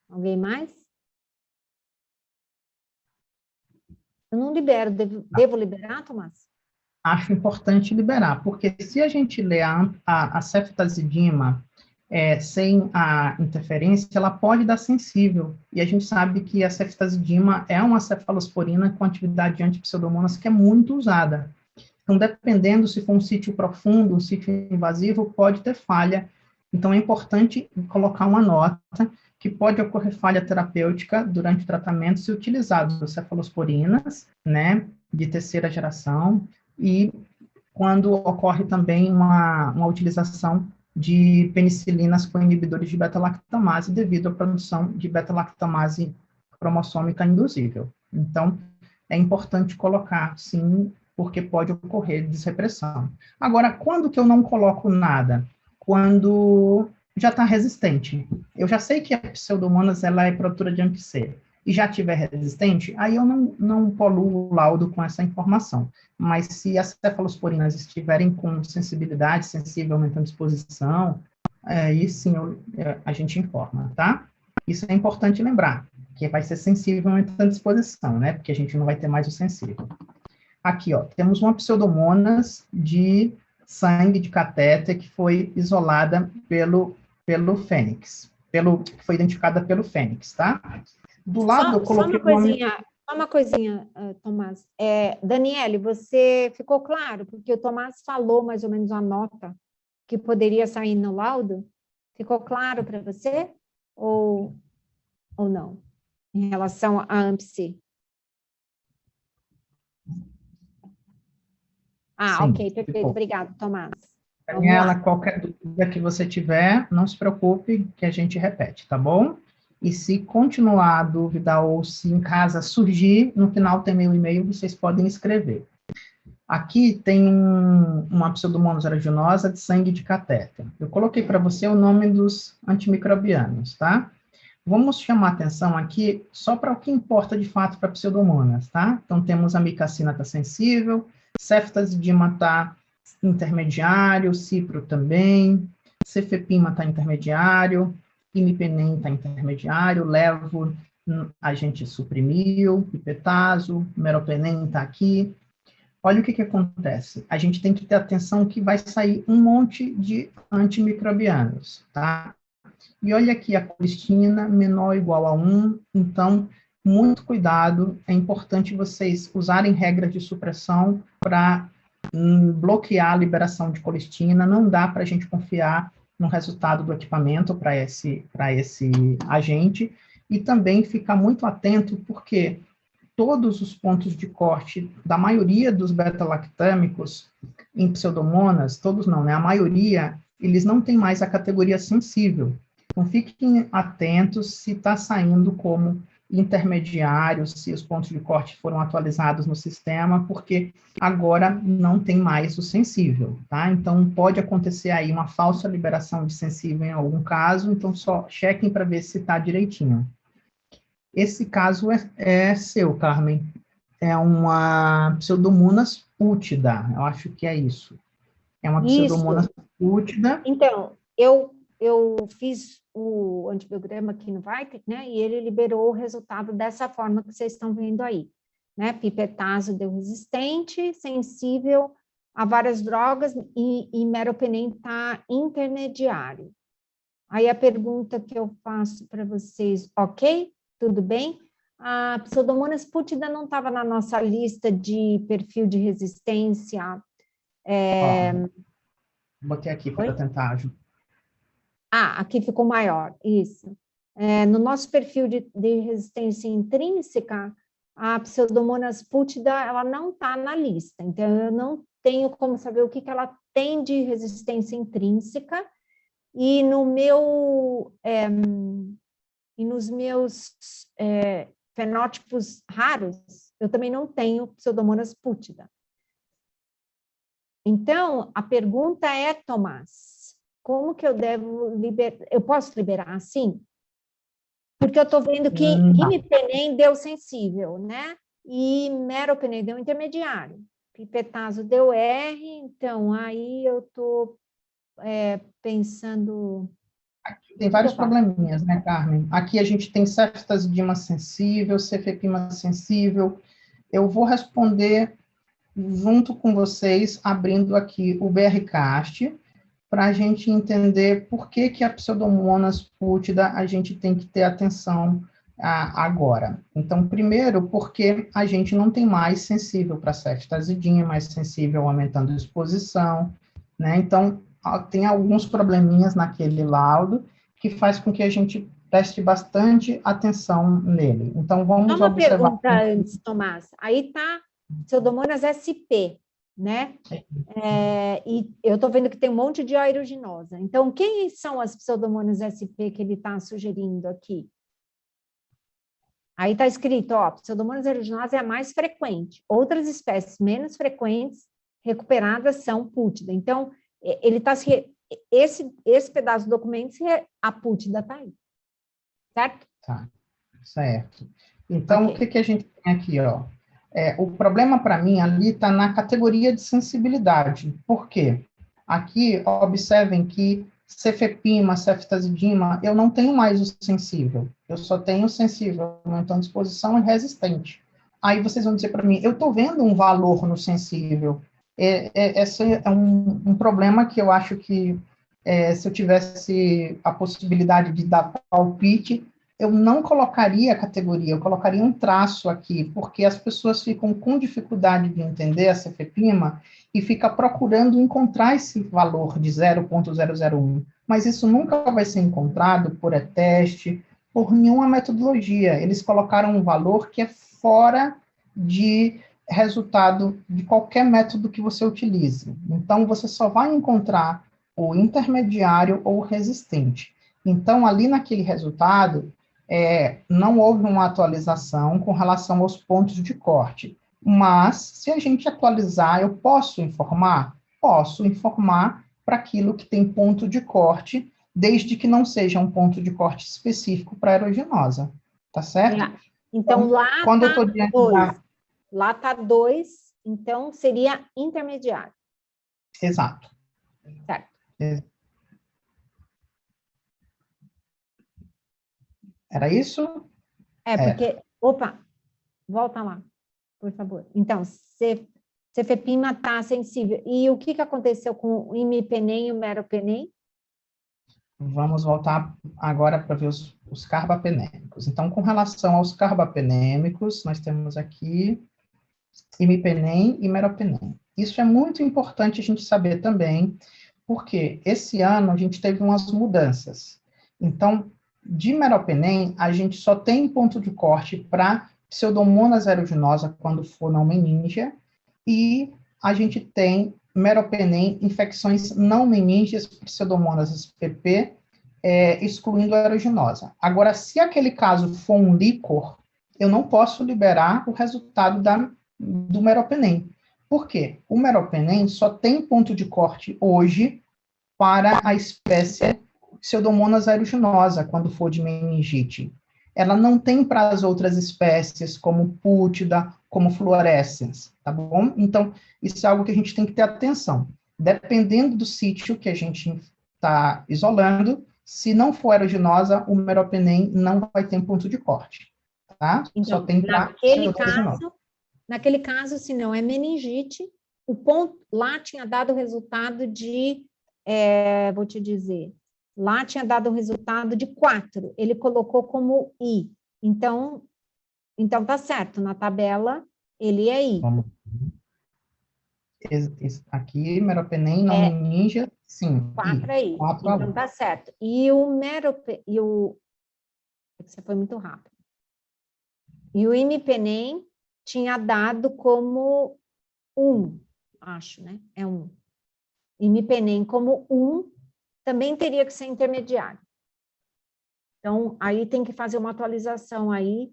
Alguém mais? Eu não libero. Devo liberar, Tomás? Acho importante liberar, porque se a gente lê a ceftazidima sem a interferência, ela pode dar sensível. E a gente sabe que a ceftazidima é uma cefalosporina com atividade anti-pseudomonas que é muito usada. Então, dependendo se for um sítio profundo, um sítio invasivo, pode ter falha. Então, é importante colocar uma nota que pode ocorrer falha terapêutica durante o tratamento se utilizados cefalosporinas, né, de terceira geração, e quando ocorre também uma utilização de penicilinas com inibidores de beta-lactamase devido à produção de beta-lactamase cromossômica induzível. Então, é importante colocar, sim, porque pode ocorrer desrepressão. Agora, quando que eu não coloco nada? Quando já está resistente. Eu já sei que a pseudomonas ela é produtora de AMP-C e já tiver resistente, aí eu não poluo o laudo com essa informação. Mas se as cefalosporinas estiverem com sensibilidade, sensível, aumentando exposição, aí sim a gente informa, tá? Isso é importante lembrar, que vai ser sensível, aumentando exposição, né? Porque a gente não vai ter mais o sensível. Aqui, ó, temos uma pseudomonas de sangue de catéter que foi isolada pelo Fênix, que foi identificada pelo Fênix, tá? Do lado eu coloquei só uma coisinha, Tomás. Daniele, você ficou claro? Porque o Tomás falou mais ou menos a nota que poderia sair no laudo. Ficou claro para você? Ou não? Em relação à AMP-C? Sim, ok, perfeito. ficou. Obrigado, Tomás. Daniela, qualquer dúvida que você tiver, não se preocupe, que a gente repete, tá bom? E se continuar a dúvida ou se em casa surgir, no final tem meu e-mail, vocês podem escrever. Aqui tem uma pseudomonas aeruginosa de sangue de catéter. Eu coloquei para você o nome dos antimicrobianos, tá? Vamos chamar atenção aqui só para o que importa de fato para pseudomonas, tá? Então, temos a micacina está sensível, ceftazidima está intermediário, cipro também, cefepima está intermediário, imipenem está intermediário, levo a gente suprimiu, pipetazo, meropenem está aqui. Olha o que acontece. A gente tem que ter atenção que vai sair um monte de antimicrobianos, tá? E olha aqui a colistina menor ou igual a 1, então, muito cuidado, é importante vocês usarem regras de supressão para bloquear a liberação de colistina, não dá para a gente confiar no resultado do equipamento para esse agente, e também ficar muito atento, porque todos os pontos de corte da maioria dos beta-lactâmicos em pseudomonas, todos não, né? A maioria, eles não têm mais a categoria sensível. Então, fiquem atentos se está saindo como intermediário, se os pontos de corte foram atualizados no sistema, porque agora não tem mais o sensível, tá? Então, pode acontecer aí uma falsa liberação de sensível em algum caso, então só chequem para ver se está direitinho. Esse caso é seu, Carmen. É uma Pseudomonas pútida, eu acho que é isso. É uma Pseudomonas pútida. Então, eu fiz o antibiograma aqui no Vitek, né, e ele liberou o resultado dessa forma que vocês estão vendo aí, né, pipetazo deu resistente, sensível a várias drogas, e meropenem está intermediário. Aí a pergunta que eu faço para vocês, ok? Tudo bem? A Pseudomonas pútida não estava na nossa lista de perfil de resistência. Botei aqui para tentar ajudar. Aqui ficou maior, isso. No nosso perfil de resistência intrínseca, a Pseudomonas pútida, ela não está na lista, então eu não tenho como saber o que ela tem de resistência intrínseca, e no meu e nos meus fenótipos raros, eu também não tenho Pseudomonas pútida. Então, a pergunta é, Tomás, como que eu devo liberar? Eu posso liberar assim? Porque eu estou vendo que imipenem deu sensível, né? E meropenem deu intermediário. Pipetazo deu R, então aí eu estou pensando... Aqui tem vários probleminhas, né, Carmen? Aqui a gente tem ceftazidima sensível, cefepima sensível. Eu vou responder junto com vocês, abrindo aqui o BRCAST, para a gente entender por que a Pseudomonas pútida a gente tem que ter atenção agora. Então, primeiro, porque a gente não tem mais sensível para ceftazidina, mais sensível aumentando a exposição, né? Então, tem alguns probleminhas naquele laudo que faz com que a gente preste bastante atenção nele. Então, vamos observar... Uma pergunta antes, Tomás. Aí está Pseudomonas SP, né? E eu estou vendo que tem um monte de aeruginosa. Então, quem são as Pseudomonas SP que ele está sugerindo aqui? Aí está escrito, ó, Pseudomonas aeruginosa é a mais frequente. Outras espécies menos frequentes recuperadas são pútida. Então, ele está... Esse pedaço do documento, a pútida está aí. Certo? Tá, certo. Então, okay. O que a gente tem aqui, ó? O problema para mim ali está na categoria de sensibilidade. Por quê? Aqui, observem que cefepima, ceftazidima, eu não tenho mais o sensível. Eu só tenho o sensível, aumentando exposição e resistente. Aí vocês vão dizer para mim, eu estou vendo um valor no sensível. Esse é um problema que eu acho que, se eu tivesse a possibilidade de dar palpite, eu não colocaria a categoria, eu colocaria um traço aqui, porque as pessoas ficam com dificuldade de entender a cefepima e fica procurando encontrar esse valor de 0,001. Mas isso nunca vai ser encontrado por teste, por nenhuma metodologia. Eles colocaram um valor que é fora de resultado de qualquer método que você utilize. Então, você só vai encontrar o intermediário ou o resistente. Então, ali naquele resultado, não houve uma atualização com relação aos pontos de corte. Mas, se a gente atualizar, eu posso informar? Posso informar para aquilo que tem ponto de corte, desde que não seja um ponto de corte específico para aeruginosa. Tá certo? Então, lá quando eu estou diante da... Lá está 2, então seria intermediário. Exato. Certo. Era isso? Porque... Opa, volta lá, por favor. Então, cefepima está sensível. E o que aconteceu com o imipenem e o meropenem? Vamos voltar agora para ver os carbapenêmicos. Então, com relação aos carbapenêmicos, nós temos aqui imipenem e meropenem. Isso é muito importante a gente saber também, porque esse ano a gente teve umas mudanças. Então, de meropenem, a gente só tem ponto de corte para Pseudomonas aeruginosa quando for não meningea, e a gente tem meropenem infecções não meníngeas, Pseudomonas spp, excluindo a aeruginosa. Agora, se aquele caso for um líquor, eu não posso liberar o resultado do meropenem. Por quê? O meropenem só tem ponto de corte hoje para a espécie Pseudomonas aeruginosa, quando for de meningite. Ela não tem para as outras espécies, como pútida, como fluorescens, tá bom? Então, isso é algo que a gente tem que ter atenção. Dependendo do sítio que a gente está isolando, se não for aeruginosa, o meropenem não vai ter ponto de corte, tá? Então, só tem para naquele caso, se não é meningite, o ponto lá tinha dado o resultado de, vou te dizer, lá tinha dado o resultado de 4, ele colocou como I. Então tá certo, na tabela ele é I. Vamos. Aqui, meropenem, não ninja, sim. 4 é I. 4 então tá certo. E você foi muito rápido. E o imipenem tinha dado como 1, acho, né? É 1. Imipenem como 1 também teria que ser intermediário. Então, aí tem que fazer uma atualização aí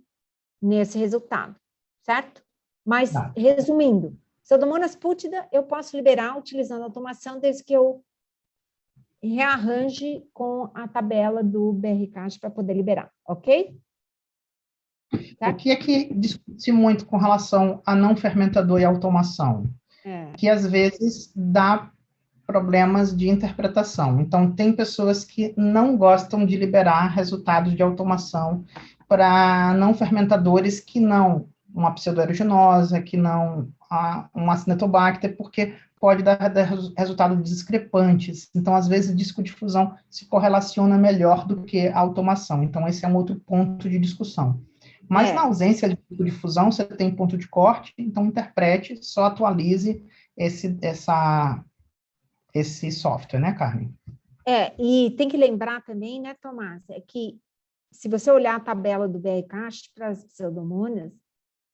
nesse resultado, certo? Mas, resumindo, Pseudomonas pútida eu posso liberar utilizando automação desde que eu rearranje com a tabela do BRCAST para poder liberar, ok? Certo? O que é que discute muito com relação a não fermentador e automação? Que às vezes dá problemas de interpretação. Então, tem pessoas que não gostam de liberar resultados de automação para não fermentadores que não uma pseudoaeruginosa, que não uma Acinetobacter, porque pode dar resultados discrepantes. Então, às vezes, discodifusão se correlaciona melhor do que a automação. Então, esse é um outro ponto de discussão. Mas, na ausência de discodifusão, você tem ponto de corte, então interprete, só atualize esse software, né, Carmen? E tem que lembrar também, né, Tomás, é que se você olhar a tabela do BRCAST para as pseudomonas,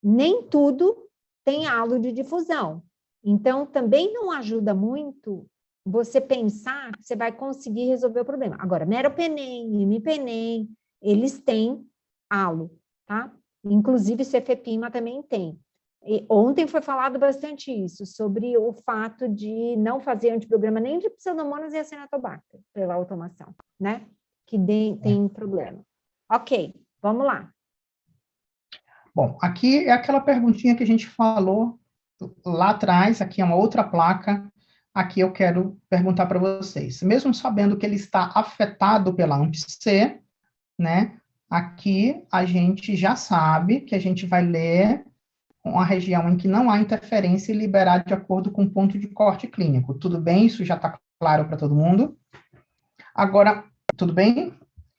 nem tudo tem halo de difusão. Então, também não ajuda muito você pensar que você vai conseguir resolver o problema. Agora, meropenem, imipenem, eles têm halo, tá? Inclusive, cefepima também tem. E ontem foi falado bastante isso, sobre o fato de não fazer antibiograma nem de pseudomonas e acinetobacter pela automação, né? Que tem problema. Ok, vamos lá. Bom, aqui é aquela perguntinha que a gente falou lá atrás, aqui é uma outra placa, aqui eu quero perguntar para vocês. Mesmo sabendo que ele está afetado pela AMP-C, né? Aqui a gente já sabe que a gente vai ler uma região em que não há interferência e liberar de acordo com o ponto de corte clínico. Tudo bem? Isso já está claro para todo mundo? Agora, tudo bem?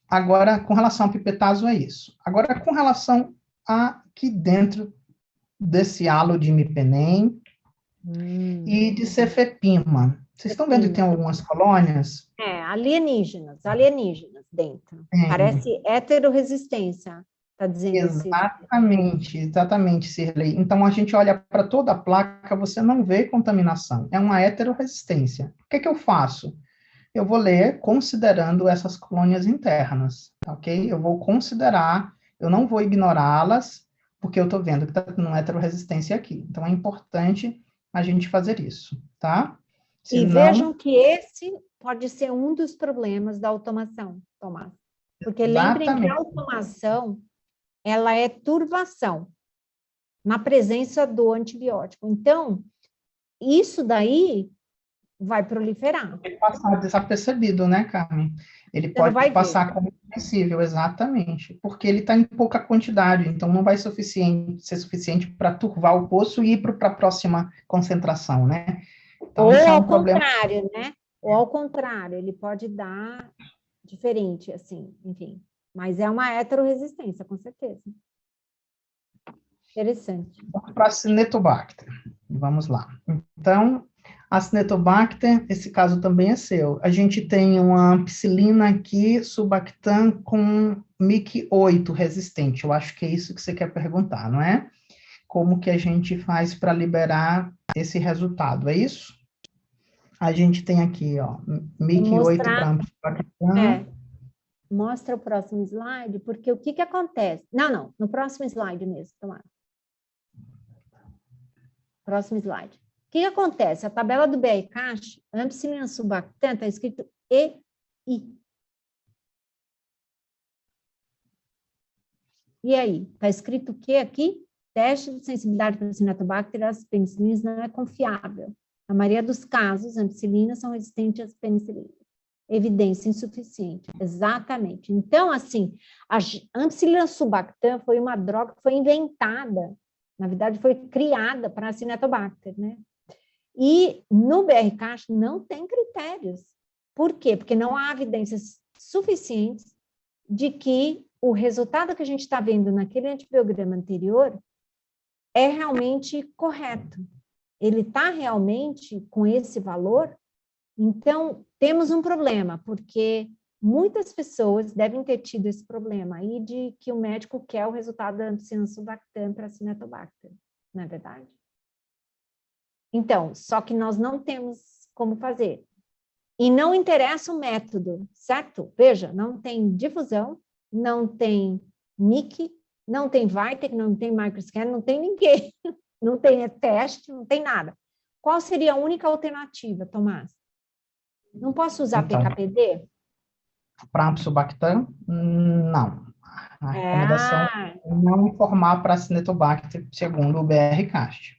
Agora, com relação ao pipetazo, é isso. Agora, com relação a aqui dentro desse halo de imipenem e de cefepima. Vocês estão vendo que tem algumas colônias? Alienígenas dentro. Parece heteroresistência. Está dizendo Exatamente, Cirlei. Então, a gente olha para toda a placa, você não vê contaminação, é uma heteroresistência. O que eu faço? Eu vou ler considerando essas colônias internas, ok? Eu vou considerar, eu não vou ignorá-las, porque eu estou vendo que está tendo uma heteroresistência aqui. Então, é importante a gente fazer isso, tá? E vejam que esse pode ser um dos problemas da automação, Tomás. Porque lembrem que a automação ela é turvação na presença do antibiótico. Então, isso daí vai proliferar. Ele passar desapercebido, né, Carmen? Ele pode passar como inadmissível, exatamente, porque ele está em pouca quantidade, então não vai ser suficiente para turvar o poço e ir para a próxima concentração, né? Então, ou ao contrário, né? Ou ao contrário, ele pode dar diferente, assim, enfim. Mas é uma heteroresistência, com certeza. Interessante. Vamos para a Acinetobacter. Vamos lá. Então, a Acinetobacter, esse caso também é seu. A gente tem uma ampicilina aqui, Subactam, com MIC-8 resistente. Eu acho que é isso que você quer perguntar, não é? Como que a gente faz para liberar esse resultado, é isso? A gente tem aqui, ó, MIC-8 para Ampicilina. Mostra o próximo slide, porque o que que acontece? Não, no próximo slide mesmo, Tomás. Próximo slide. O que que acontece? A tabela do BR-CASH, ampicilina subactam, está escrito EI. E aí? Está escrito o que aqui? Teste de sensibilidade para Acinetobacter às penicilinas não é confiável. Na maioria dos casos, ampicilinas são resistentes às penicilinas. Evidência insuficiente. Exatamente. Então, assim, a ampicilina subactam foi uma droga que foi inventada, na verdade, foi criada para Acinetobacter, né? E no BR-CASH não tem critérios. Por quê? Porque não há evidências suficientes de que o resultado que a gente está vendo naquele antibiograma anterior é realmente correto. Ele está realmente com esse valor? Então, temos um problema, porque muitas pessoas devem ter tido esse problema aí de que o médico quer o resultado da ampicilina subactam para Acinetobacter, não é verdade? Então, só que nós não temos como fazer. E não interessa o método, certo? Veja, não tem difusão, não tem NIC, não tem Vitek, não tem microscan, não tem ninguém. Não tem teste, não tem nada. Qual seria a única alternativa, Tomás? Não posso usar Então, PKPD? para Ampicilobactam, não. A recomendação é não informar para Acinetobacter, segundo o BR-CAST.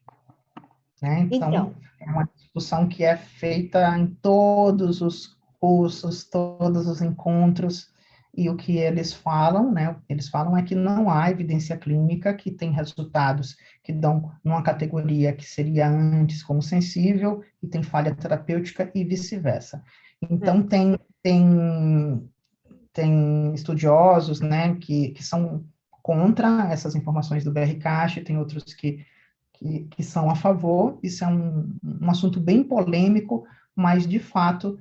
Né? Então, é uma discussão que é feita em todos os cursos, todos os encontros, e o que eles falam, né? Eles falam é que não há evidência clínica que tem resultados que dão numa categoria que seria antes como sensível e tem falha terapêutica e vice-versa. Então, tem estudiosos, né, que são contra essas informações do BR-CASH, tem outros que são a favor. Isso é um assunto bem polêmico, mas, de fato,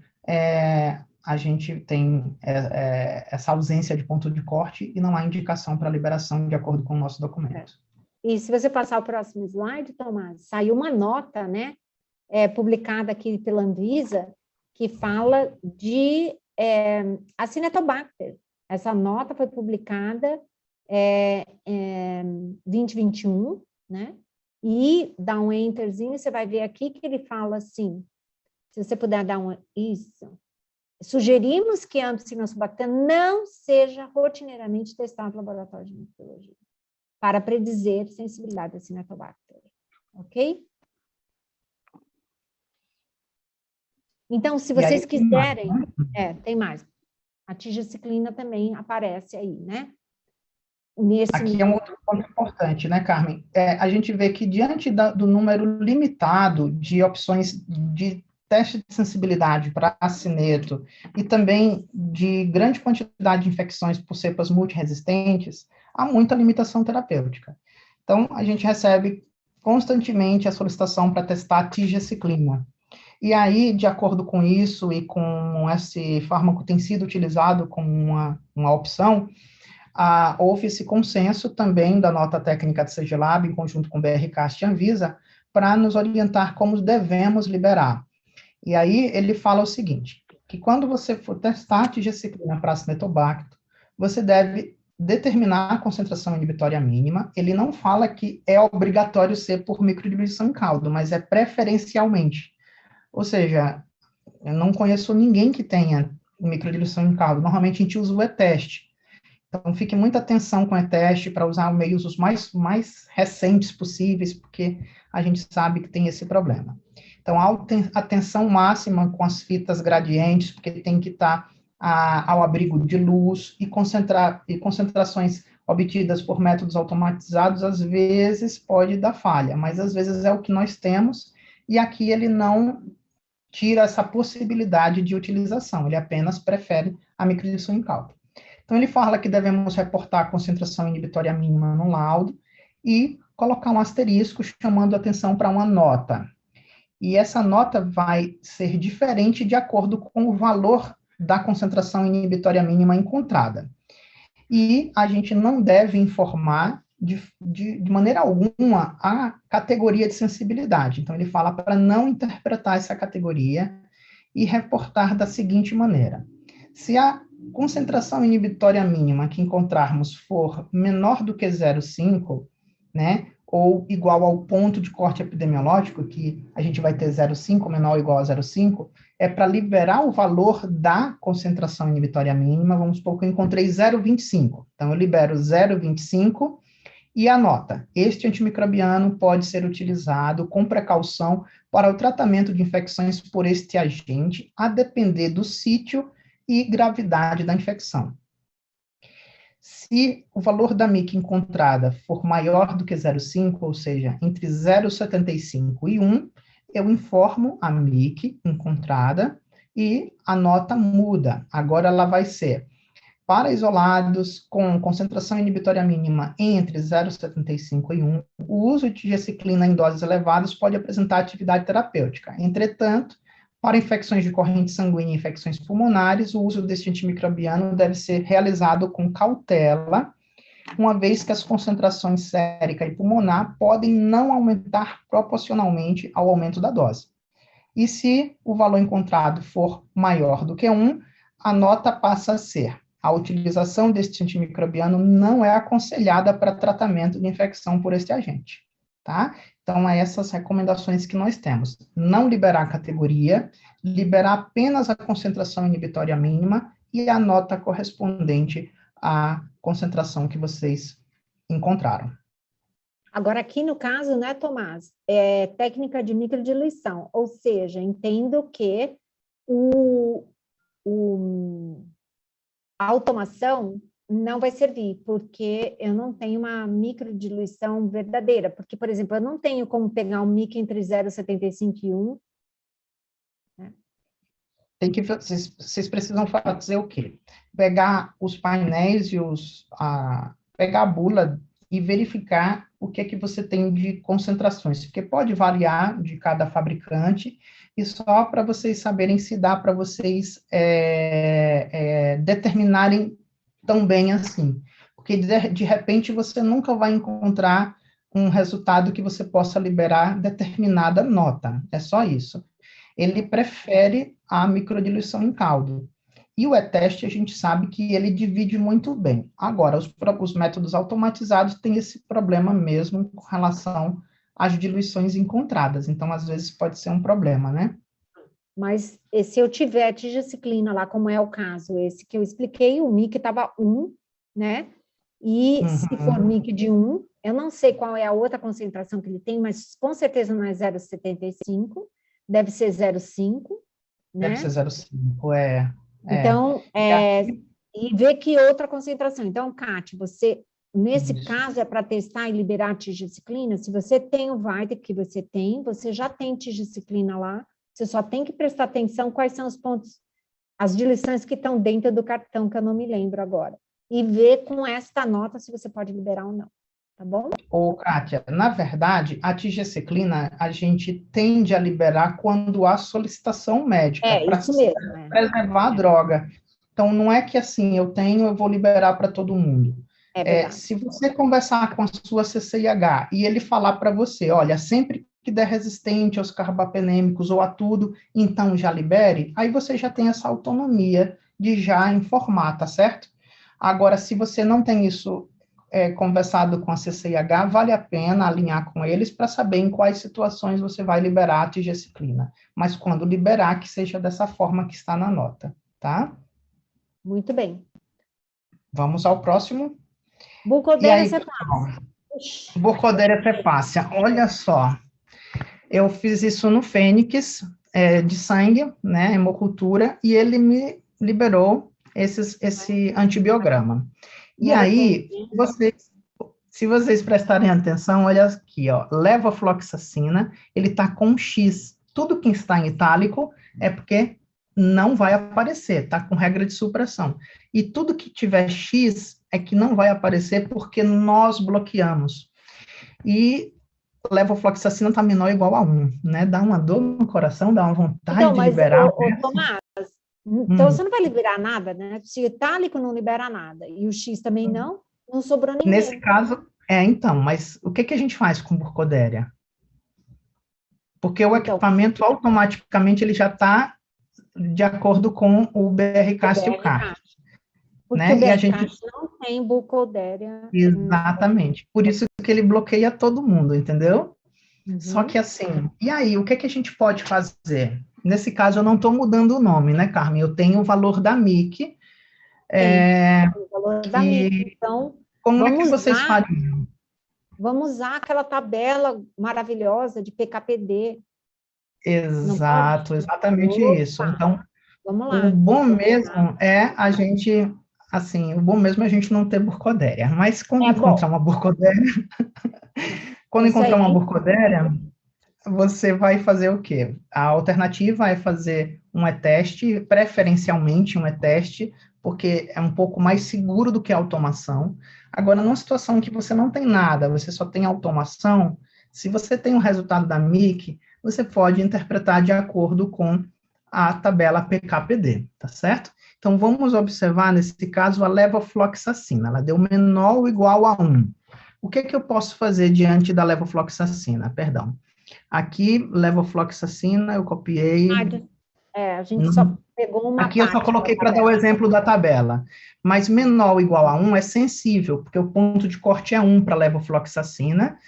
a gente tem essa ausência de ponto de corte e não há indicação para liberação de acordo com o nosso documento. E se você passar o próximo slide, Tomás, saiu uma nota, né, publicada aqui pela Anvisa, que fala de Acinetobacter. Essa nota foi publicada em 2021, né? E dá um enterzinho, você vai ver aqui que ele fala assim, se você puder dar isso. Sugerimos que a ampicilina subactam não seja rotineiramente testada no laboratório de microbiologia para predizer sensibilidade a Acinetobacter, ok? Então, se vocês quiserem... tem mais. A tigecyclina também aparece aí, né? Aqui é um outro ponto importante, né, Carmen? A gente vê que, diante do número limitado de opções de teste de sensibilidade para acineto e também de grande quantidade de infecções por cepas multiresistentes, há muita limitação terapêutica. Então, a gente recebe constantemente a solicitação para testar a tigecyclina. E aí, de acordo com isso e com esse fármaco tem sido utilizado como uma opção, houve esse consenso também da nota técnica de CGLab, em conjunto com o BR-CAST e Anvisa, para nos orientar como devemos liberar. E aí ele fala o seguinte, que quando você for testar a tigecyclina para Acinetobacter, você deve determinar a concentração inibitória mínima. Ele não fala que é obrigatório ser por microdiluição em caldo, mas é preferencialmente. Ou seja, eu não conheço ninguém que tenha microdiluição em caldo. Normalmente a gente usa o E-teste. Então, fique muita atenção com o E-teste para usar meios os mais recentes possíveis, porque a gente sabe que tem esse problema. Então, atenção máxima com as fitas gradientes, porque tem que estar ao abrigo de luz, e concentrações obtidas por métodos automatizados, às vezes pode dar falha, mas às vezes é o que nós temos, e aqui ele não tira essa possibilidade de utilização, ele apenas prefere a microdiluição em caldo. Então, ele fala que devemos reportar a concentração inibitória mínima no laudo e colocar um asterisco chamando atenção para uma nota. E essa nota vai ser diferente de acordo com o valor da concentração inibitória mínima encontrada. E a gente não deve informar de maneira alguma a categoria de sensibilidade. Então, ele fala para não interpretar essa categoria e reportar da seguinte maneira. Se a concentração inibitória mínima que encontrarmos for menor do que 0,5, né, ou igual ao ponto de corte epidemiológico, que a gente vai ter 0,5 menor ou igual a 0,5, é para liberar o valor da concentração inibitória mínima. Vamos supor que eu encontrei 0,25. Então, eu libero 0,25 e anota: este antimicrobiano pode ser utilizado com precaução para o tratamento de infecções por este agente, a depender do sítio e gravidade da infecção. Se o valor da MIC encontrada for maior do que 0,5, ou seja, entre 0,75 e 1, eu informo a MIC encontrada e a nota muda. Agora ela vai ser: para isolados com concentração inibitória mínima entre 0,75 e 1, o uso de tigecyclina em doses elevadas pode apresentar atividade terapêutica. Entretanto, para infecções de corrente sanguínea e infecções pulmonares, o uso deste antimicrobiano deve ser realizado com cautela, uma vez que as concentrações sérica e pulmonar podem não aumentar proporcionalmente ao aumento da dose. E se o valor encontrado for maior do que 1, a nota passa a ser: a utilização deste antimicrobiano não é aconselhada para tratamento de infecção por este agente, tá? Então, essas recomendações que nós temos: não liberar a categoria, liberar apenas a concentração inibitória mínima e a nota correspondente à concentração que vocês encontraram. Agora, aqui no caso, né, Tomás, é técnica de microdiluição, ou seja, entendo que a automação não vai servir, porque eu não tenho uma microdiluição verdadeira, porque, por exemplo, eu não tenho como pegar um MIC entre 0,75 e 1. Né? Vocês precisam fazer o quê? Pegar os painéis e pegar a bula e verificar o que é que você tem de concentrações, porque pode variar de cada fabricante, e só para vocês saberem se dá para vocês determinarem tão bem assim, porque de repente você nunca vai encontrar um resultado que você possa liberar determinada nota, é só isso. Ele prefere a microdiluição em caldo. E o E-teste, a gente sabe que ele divide muito bem. Agora, os métodos automatizados têm esse problema mesmo com relação às diluições encontradas. Então, às vezes, pode ser um problema, né? Mas se eu tiver tigecyclina lá, como é o caso, esse que eu expliquei, o MIC estava 1, né? E se for MIC de 1, eu não sei qual é a outra concentração que ele tem, mas com certeza não é 0,75, deve ser 0,5, né? Deve ser 0,5, Então, e ver que outra concentração. Então, Kátia, você, nesse caso, é para testar e liberar a tigecyclina. Se você tem o Vitac, que você já tem tigecyclina lá, você só tem que prestar atenção quais são os pontos, as diluições que estão dentro do cartão, que eu não me lembro agora. E ver com esta nota se você pode liberar ou não. Tá bom? Ô, Kátia, na verdade, a tigecyclina a gente tende a liberar quando há solicitação médica, para preservar a droga. Então, não é que assim, eu vou liberar para todo mundo. Se você conversar com a sua CCIH e ele falar para você: olha, sempre que der resistente aos carbapenêmicos ou a tudo, então já libere, aí você já tem essa autonomia de já informar, tá certo? Agora, se você não tem isso conversado com a CCIH, vale a pena alinhar com eles para saber em quais situações você vai liberar a tigecyclina. Mas quando liberar, que seja dessa forma que está na nota, tá? Muito bem. Vamos ao próximo. Burkholderia cepacia. Burkholderia cepacia. Olha só, eu fiz isso no Fênix, de sangue, né, hemocultura, e ele me liberou esse antibiograma. E aí, se vocês prestarem atenção, olha aqui, ó, levofloxacina, ele está com X. Tudo que está em itálico é porque não vai aparecer, está com regra de supressão. E tudo que tiver X é que não vai aparecer porque nós bloqueamos. E levofloxacina está menor ou igual a 1, né? Dá uma dor no coração, dá uma vontade de liberar. Tomás, então você não vai liberar nada, né? Se o itálico não libera nada e o X também não sobrou ninguém. Nesse caso, então, mas o que a gente faz com Burkholderia? Porque o equipamento automaticamente ele já está de acordo com o BRCAST e o CAST. Porque né? o E a gente BRCAST não tem Burkholderia. exatamente. Por isso que ele bloqueia todo mundo, entendeu? Só Uhum. que assim, e aí, o que é que a gente pode fazer? Nesse caso, eu não estou mudando o nome, né, Carmen? Eu tenho o valor da MIC, Tem o valor da MIC. que Então, como é que vocês usar, fariam? vamos usar aquela tabela maravilhosa de PKPD. Não pode? Exato, exatamente isso. Opa, Então, vamos o lá. bom Vamos lá. mesmo é a gente, assim, o bom mesmo é a gente não ter burcodéria. Mas quando É encontrar bom. uma burcodéria, quando Isso aí encontrar uma é burcodéria, você vai fazer o quê? A alternativa é fazer um e-teste, preferencialmente um e-teste, porque é um pouco mais seguro do que a automação. Agora, numa situação que você não tem nada, você só tem automação, se você tem o resultado da MIC, você pode interpretar de acordo com a tabela PKPD, tá certo? Então, vamos observar, nesse caso, a levofloxacina. Ela deu menor ou igual a 1. O que eu posso fazer diante da levofloxacina? Perdão. Aqui, levofloxacina, eu copiei. a gente só pegou uma Aqui eu só parte da coloquei para dar o tabela. exemplo da tabela. Mas menor ou igual a 1 é sensível, porque o ponto de corte é 1 para levofloxacina,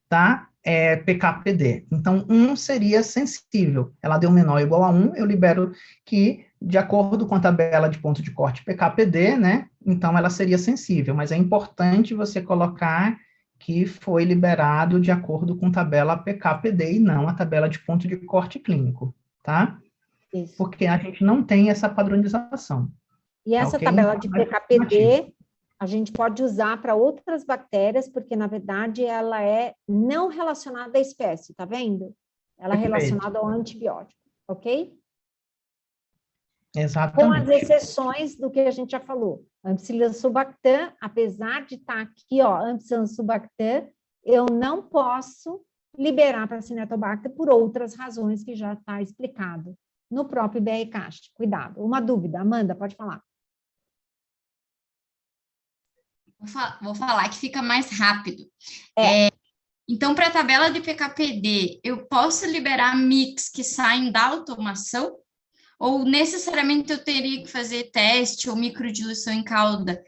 tá? É PKPD. Então, 1 seria sensível. Ela deu menor ou igual a 1, eu libero que, de acordo com a tabela de ponto de corte PKPD, né? Então, ela seria sensível. Mas é importante você colocar que foi liberado de acordo com tabela PKPD e não a tabela de ponto de corte clínico, tá? Isso. Porque a gente não tem essa padronização. E essa ok? tabela Então, de é informativo. PKPD, a gente pode usar para outras bactérias, porque, na verdade, ela é não relacionada à espécie, tá vendo? Ela é Perfeito. relacionada ao antibiótico, ok? Com as Exatamente. exceções do que a gente já falou. Ampicillin subactam, apesar de estar aqui, ó, Ampicillin subactam, eu não posso liberar para Cinetobacter por outras razões que já está explicado no próprio BRCAST. Cuidado. Uma dúvida, Amanda, pode falar. Vou falar que fica mais rápido. É. Então, para a tabela de PKPD, eu posso liberar mix que saem da automação? Ou necessariamente eu teria que fazer teste ou microdiluição em calda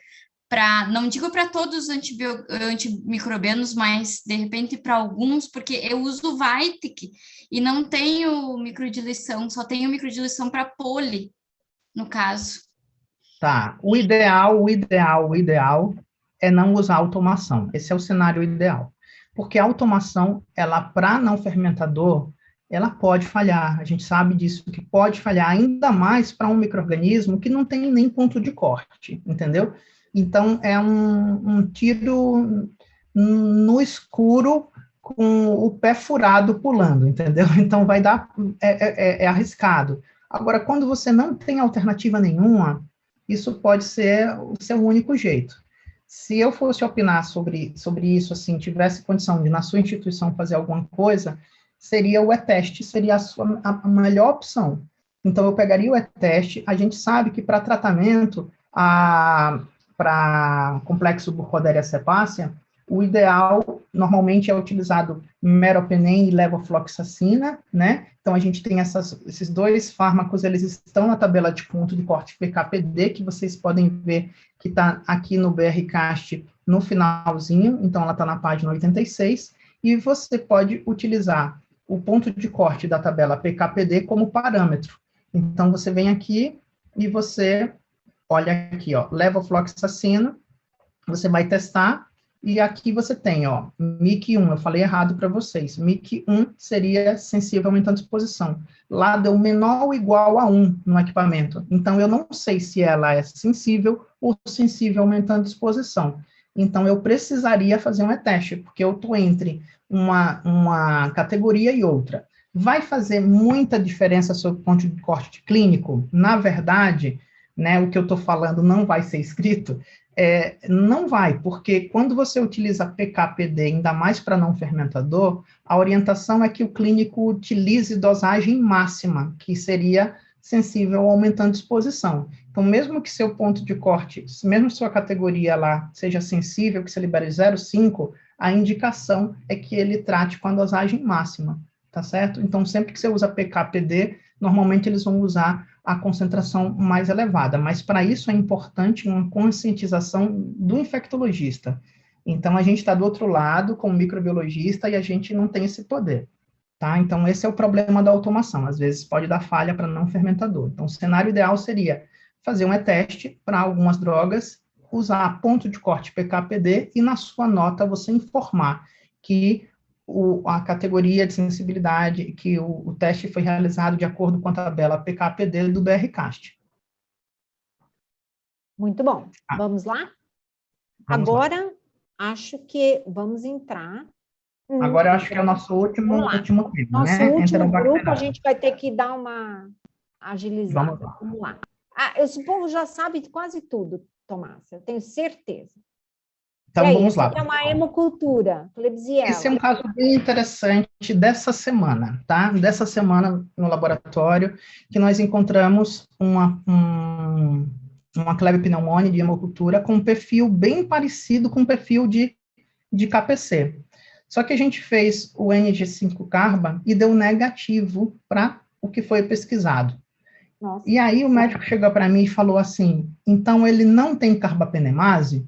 para, não digo para todos os antimicrobianos, mas de repente para alguns, porque eu uso Vitic e não tenho microdiluição, só tenho microdiluição para poli, no caso. Tá. O ideal é não usar automação. Esse é o cenário ideal. Porque a automação, ela, para não fermentador, ela pode falhar. A gente sabe disso, que pode falhar, ainda mais para um micro-organismo que não tem nem ponto de corte, entendeu? Então, é um tiro no escuro com o pé furado pulando, entendeu? Então, vai dar... é arriscado. Agora, quando você não tem alternativa nenhuma, isso pode ser o seu único jeito. Se eu fosse opinar sobre isso, assim, tivesse condição de, na sua instituição, fazer alguma coisa, seria o e-teste, seria a melhor opção. Então, eu pegaria o e-teste, a gente sabe que para tratamento, para complexo Burkholderia cepacia, o ideal, normalmente, é utilizado meropenem e levofloxacina, né? Então, a gente tem esses dois fármacos, eles estão na tabela de ponto de corte PKPD, que vocês podem ver que está aqui no BRCAST no finalzinho, então ela está na página 86, e você pode utilizar o ponto de corte da tabela PKPD como parâmetro. Então, você vem aqui e você olha aqui, ó, levofloxacina, você vai testar, e aqui você tem, ó, MIC1, eu falei errado para vocês, MIC1 seria sensível aumentando a exposição. Lá deu menor ou igual a 1 no equipamento. Então, eu não sei se ela é sensível ou sensível aumentando a exposição. Então, eu precisaria fazer um e-teste, porque eu estou entre uma categoria e outra. Vai fazer muita diferença sobre o ponto de corte clínico? Na verdade, né, o que eu estou falando não vai ser escrito, não vai, porque quando você utiliza PKPD, ainda mais para não fermentador, a orientação é que o clínico utilize dosagem máxima, que seria sensível aumentando exposição. Então, mesmo que seu ponto de corte, mesmo sua categoria lá seja sensível, que você libere 0,5, a indicação é que ele trate com a dosagem máxima, tá certo? Então, sempre que você usa PKPD, normalmente eles vão usar a concentração mais elevada, mas para isso é importante uma conscientização do infectologista. Então, a gente está do outro lado, como microbiologista, e a gente não tem esse poder, tá? Então, esse é o problema da automação. Às vezes, pode dar falha para não fermentador. Então, o cenário ideal seria fazer um teste para algumas drogas, usar ponto de corte PK/PD e, na sua nota, você informar que a categoria de sensibilidade, que o teste foi realizado de acordo com a tabela PK/PD do BRCAST. Muito bom. Vamos lá? Vamos lá. Agora, acho que vamos entrar... Agora, eu acho que é o nosso último tema, Nosso né? último grupo, a Enterobacterial. gente vai ter que dar uma agilizada. Vamos lá. Vamos lá. Esse povo já sabe de quase tudo, Tomás, eu tenho certeza. Então, e aí, vamos lá. É uma hemocultura, Klebsiella. Esse é um caso bem interessante dessa semana, tá? Dessa semana no laboratório, que nós encontramos uma Klebpneumoniae de hemocultura com um perfil bem parecido com o perfil de KPC. Só que a gente fez o NG5-Carba e deu negativo para o que foi pesquisado. Nossa. E aí o médico chegou para mim e falou assim, então ele não tem carbapenemase?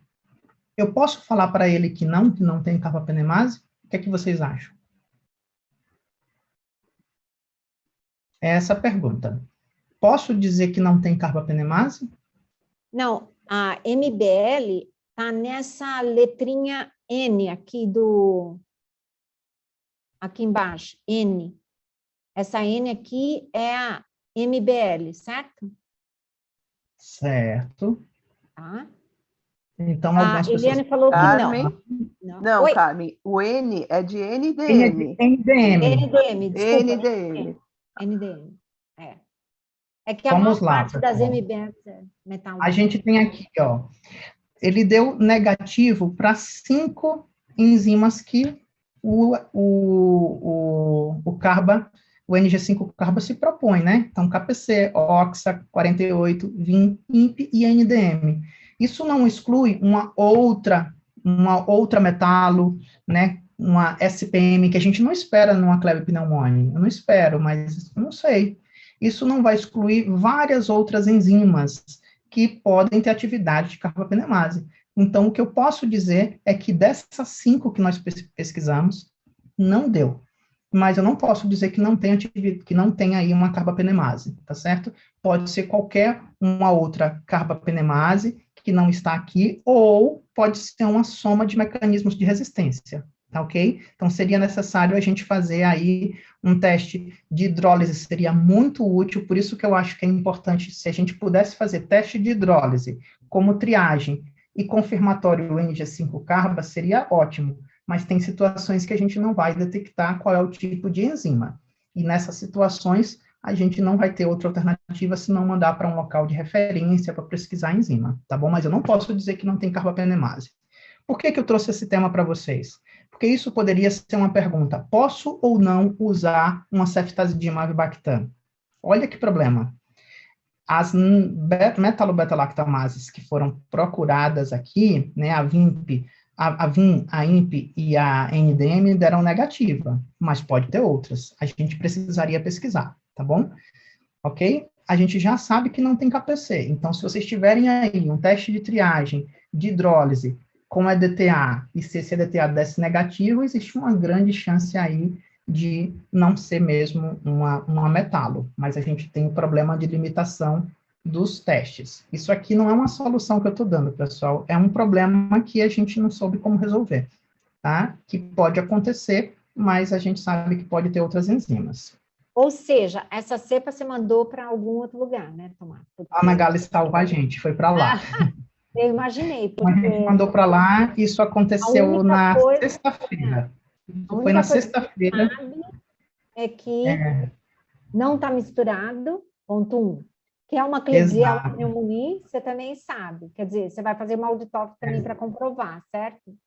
Eu posso falar para ele que não tem carbapenemase? O que é que vocês acham? É essa a pergunta. Posso dizer que não tem carbapenemase? Não, a MBL está nessa letrinha N aqui embaixo, N. Essa N aqui é a MBL, certo? Certo. Tá. Então, A algumas pessoas... Eliane falou Carmen? que não. Não, Oi? Carmen, o N é de NDM. NDM. NDM, desculpa. NDM. NDM, é. É que a Vamos maior lá, parte das pessoal. MBLs é metal. A gente tem aqui, ó, ele deu negativo para 5 enzimas que o NG5-Carba se propõe, né? Então, KPC, OXA, 48, VIN, INP e NDM. Isso não exclui uma outra metalo, né? Uma SPM, que a gente não espera numa Klebpneumoniae. Eu não espero, mas eu não sei. Isso não vai excluir várias outras enzimas que podem ter atividade de carbapenemase. Então, o que eu posso dizer é que dessas 5 que nós pesquisamos, não deu. Mas eu não posso dizer que não tem aí uma carbapenemase, tá certo? Pode ser qualquer uma outra carbapenemase que não está aqui, ou pode ser uma soma de mecanismos de resistência, tá ok? Então, seria necessário a gente fazer aí um teste de hidrólise, seria muito útil, por isso que eu acho que é importante, se a gente pudesse fazer teste de hidrólise como triagem e confirmatório NG5-Carba, seria ótimo, mas tem situações que a gente não vai detectar qual é o tipo de enzima, e nessas situações a gente não vai ter outra alternativa se não mandar para um local de referência para pesquisar a enzima, tá bom? Mas eu não posso dizer que não tem carbapenemase. Por que eu trouxe esse tema para vocês? Porque isso poderia ser uma pergunta, posso ou não usar uma ceftazidima avibactam? Olha que problema. As metalobeta-lactamases que foram procuradas aqui, né, a VIN, a INP e a NDM deram negativa, mas pode ter outras. A gente precisaria pesquisar, tá bom? Ok? A gente já sabe que não tem KPC. Então, se vocês tiverem aí um teste de triagem de hidrólise com EDTA, e se esse EDTA desse negativo, existe uma grande chance aí de não ser mesmo uma metalo, mas a gente tem o problema de limitação dos testes. Isso aqui não é uma solução que eu estou dando, pessoal, é um problema que a gente não soube como resolver, tá? Que pode acontecer, mas a gente sabe que pode ter outras enzimas. Ou seja, essa cepa você mandou para algum outro lugar, né, Tomás? Porque... A Ana Gala salvou a gente, foi para lá. Eu imaginei, A gente mandou para lá, isso aconteceu na sexta-feira. Foi na sexta-feira. É que não está misturado, ponto 1. Que é uma Klebsiella pneumoniae, você também sabe. Quer dizer, você vai fazer uma auditópsia também para comprovar, certo?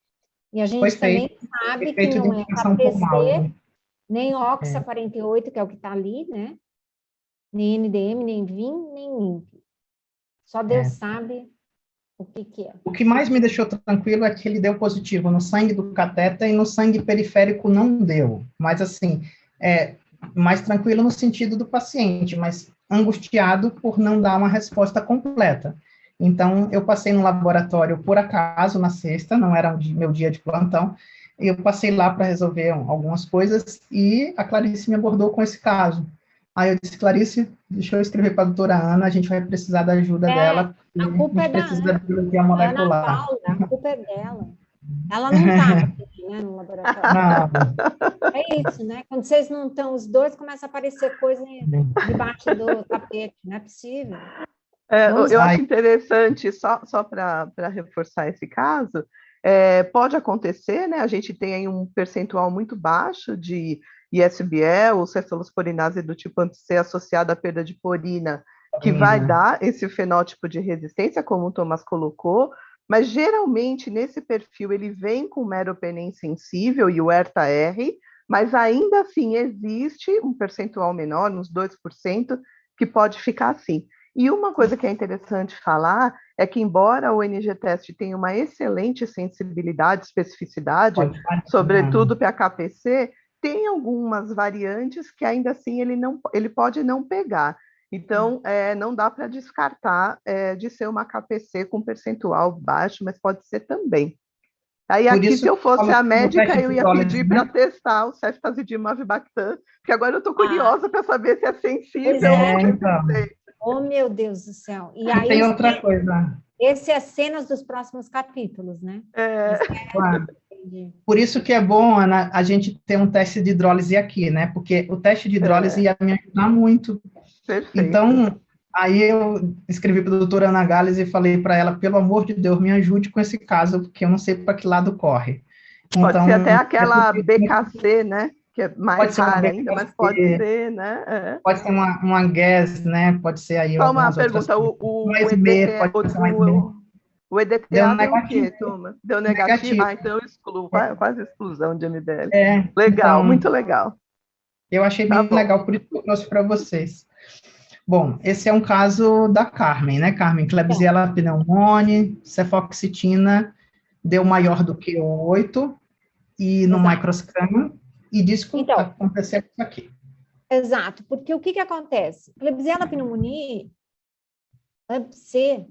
E a gente também sabe que não é KPC, nem OXA 48, que é o que está ali, né? Nem NDM, nem VIN, nem INP. Só Deus sabe o que é. O que mais me deixou tranquilo é que ele deu positivo no sangue do cateter e no sangue periférico não deu. Mas, assim, mais tranquilo no sentido do paciente, mas angustiado por não dar uma resposta completa. Então, eu passei no laboratório, por acaso, na sexta, não era meu dia de plantão, eu passei lá para resolver algumas coisas, e a Clarice me abordou com esse caso. Aí eu disse, Clarice, deixa eu escrever para a doutora Ana, a gente vai precisar da ajuda dela, A culpa a é gente da precisa Ana, da biologia Ana molecular. Paula, a culpa é dela. Ela não estava aqui, né, no laboratório. Não, É isso, né? Quando vocês não estão os dois, começa a aparecer coisa debaixo do tapete, não é possível. Eu Ai. acho interessante, só para reforçar esse caso, pode acontecer, né? A gente tem aí um percentual muito baixo de ISBL, ou cefalosporinase do tipo anti-C associada à perda de porina, que vai dar esse fenótipo de resistência, como o Thomas colocou, mas geralmente nesse perfil ele vem com meropenem sensível e o ERTA-R, mas ainda assim existe um percentual menor, uns 2%, que pode ficar assim. E uma coisa que é interessante falar é que, embora o NG-teste tenha uma excelente sensibilidade, especificidade, sobretudo para KPC, tem algumas variantes que ainda assim ele pode não pegar. Então, não dá para descartar de ser uma KPC com percentual baixo, mas pode ser também. Aí aqui, se eu fosse a médica, eu ia pedir para testar o ceftazidime-avibactam, porque agora eu estou curiosa para saber se é sensível ou resistente. Oh, meu Deus do céu. E aí, tem outra coisa. Esse é cenas dos próximos capítulos, né? Claro. Por isso que é bom, Ana, a gente ter um teste de hidrólise aqui, né? Porque o teste de hidrólise ia me ajudar muito. Perfeito. Então, aí eu escrevi para a doutora Ana Gales e falei para ela, pelo amor de Deus, me ajude com esse caso, porque eu não sei para que lado corre. Pode então, ser até aquela BKC, né? Que é mais rara ainda, mas pode ser, né? Pode ser uma GAS, né? Pode ser aí só uma pergunta, o EDTA deu o quê, Thomas? Deu negativo? Ah, então eu excluo, quase exclusão de MBL. Legal, então, muito legal. Eu achei bem legal, por isso que eu trouxe para vocês. Bom, esse é um caso da Carmen, né, Carmen? Klebsiella pneumoniae, cefoxitina deu maior do que 8, e no microscama, e disse que aconteceu isso aqui. Exato, porque o que acontece? Klebsiella pneumoniae, C,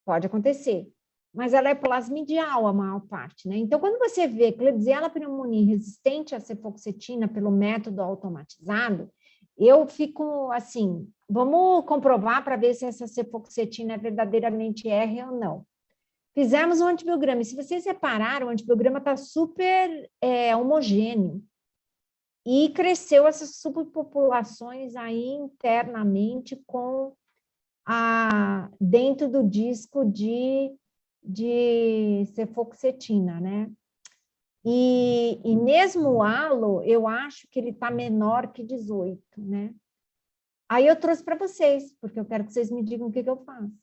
pode acontecer, mas ela é plasmidial a maior parte, né? Então, quando você vê Klebsiella pneumoniae resistente à cefoxitina pelo método automatizado, eu fico assim, vamos comprovar para ver se essa cefoxitina é verdadeiramente R ou não. Fizemos um antibiograma, e se vocês repararam, o antibiograma está super homogêneo, e cresceu essas subpopulações aí internamente dentro do disco de cefoxitina, né? E mesmo o halo, eu acho que ele está menor que 18, né? Aí eu trouxe para vocês, porque eu quero que vocês me digam o que eu faço.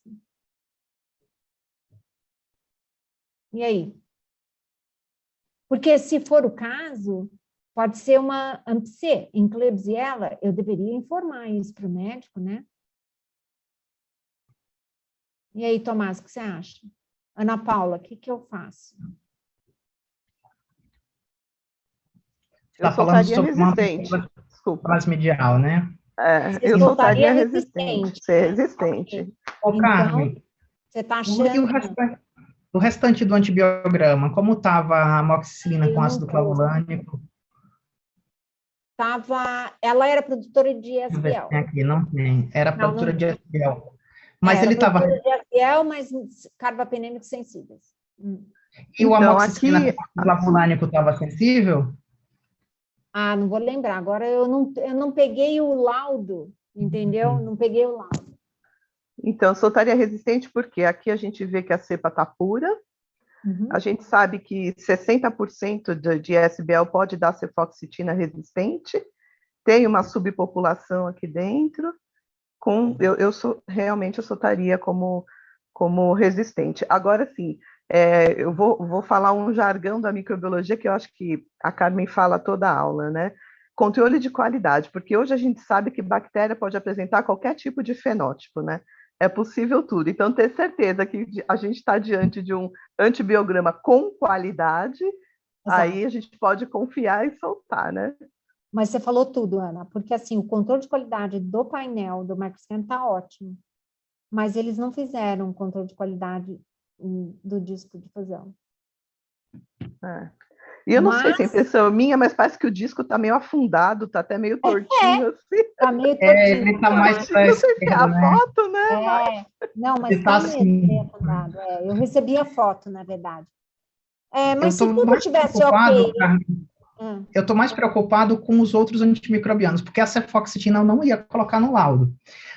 E aí? Porque se for o caso, pode ser uma AMP-C. Em Klebsiella, eu deveria informar isso para o médico, né? E aí, Tomás, o que você acha? Ana Paula, o que eu faço? Eu soltaria resistente. Desculpa. Plasmidial, né? Eu soltaria resistente. Ser resistente. Ô, Carmen, então, você está achando... E o restante do antibiograma, como estava a amoxicilina com ácido clavulânico? Ela era produtora de SBL. Aqui, não tem. Era produtora de SBL. Mas ele estava... Produtora de SBL, mas carbapenêmicos sensíveis. E o amoxicilina com clavulânico estava sensível? Ah, não vou lembrar. Agora eu não peguei o laudo, entendeu? Não peguei o laudo. Então, soltaria resistente porque aqui a gente vê que a cepa está pura, a gente sabe que 60% de SBL pode dar cefoxitina resistente, tem uma subpopulação aqui dentro, realmente eu soltaria como resistente. Agora sim, eu vou falar um jargão da microbiologia que eu acho que a Carmen fala toda a aula, né? Controle de qualidade, porque hoje a gente sabe que bactéria pode apresentar qualquer tipo de fenótipo, né? É possível tudo. Então, ter certeza que a gente está diante de um antibiograma com qualidade, aí a gente pode confiar e soltar, né? Mas você falou tudo, Ana, porque assim, o controle de qualidade do painel do Markscan está ótimo, mas eles não fizeram o controle de qualidade do disco de fusão. É. E eu não sei se é Mas- impressão minha, mas parece que o disco está meio afundado, está até meio tortinho, assim. Tá meio tortinho. Ele tá mais para a Não sei se é esquerda, a né? foto, né? Não, mas Ele tá tá mesmo assim. meio afundado. Eu recebi a foto, na verdade. Mas Eu se tô tudo mais tivesse preocupado, ok... Carmen, eu estou mais preocupado com os outros antimicrobianos, porque a cefoxitina eu não ia colocar no laudo.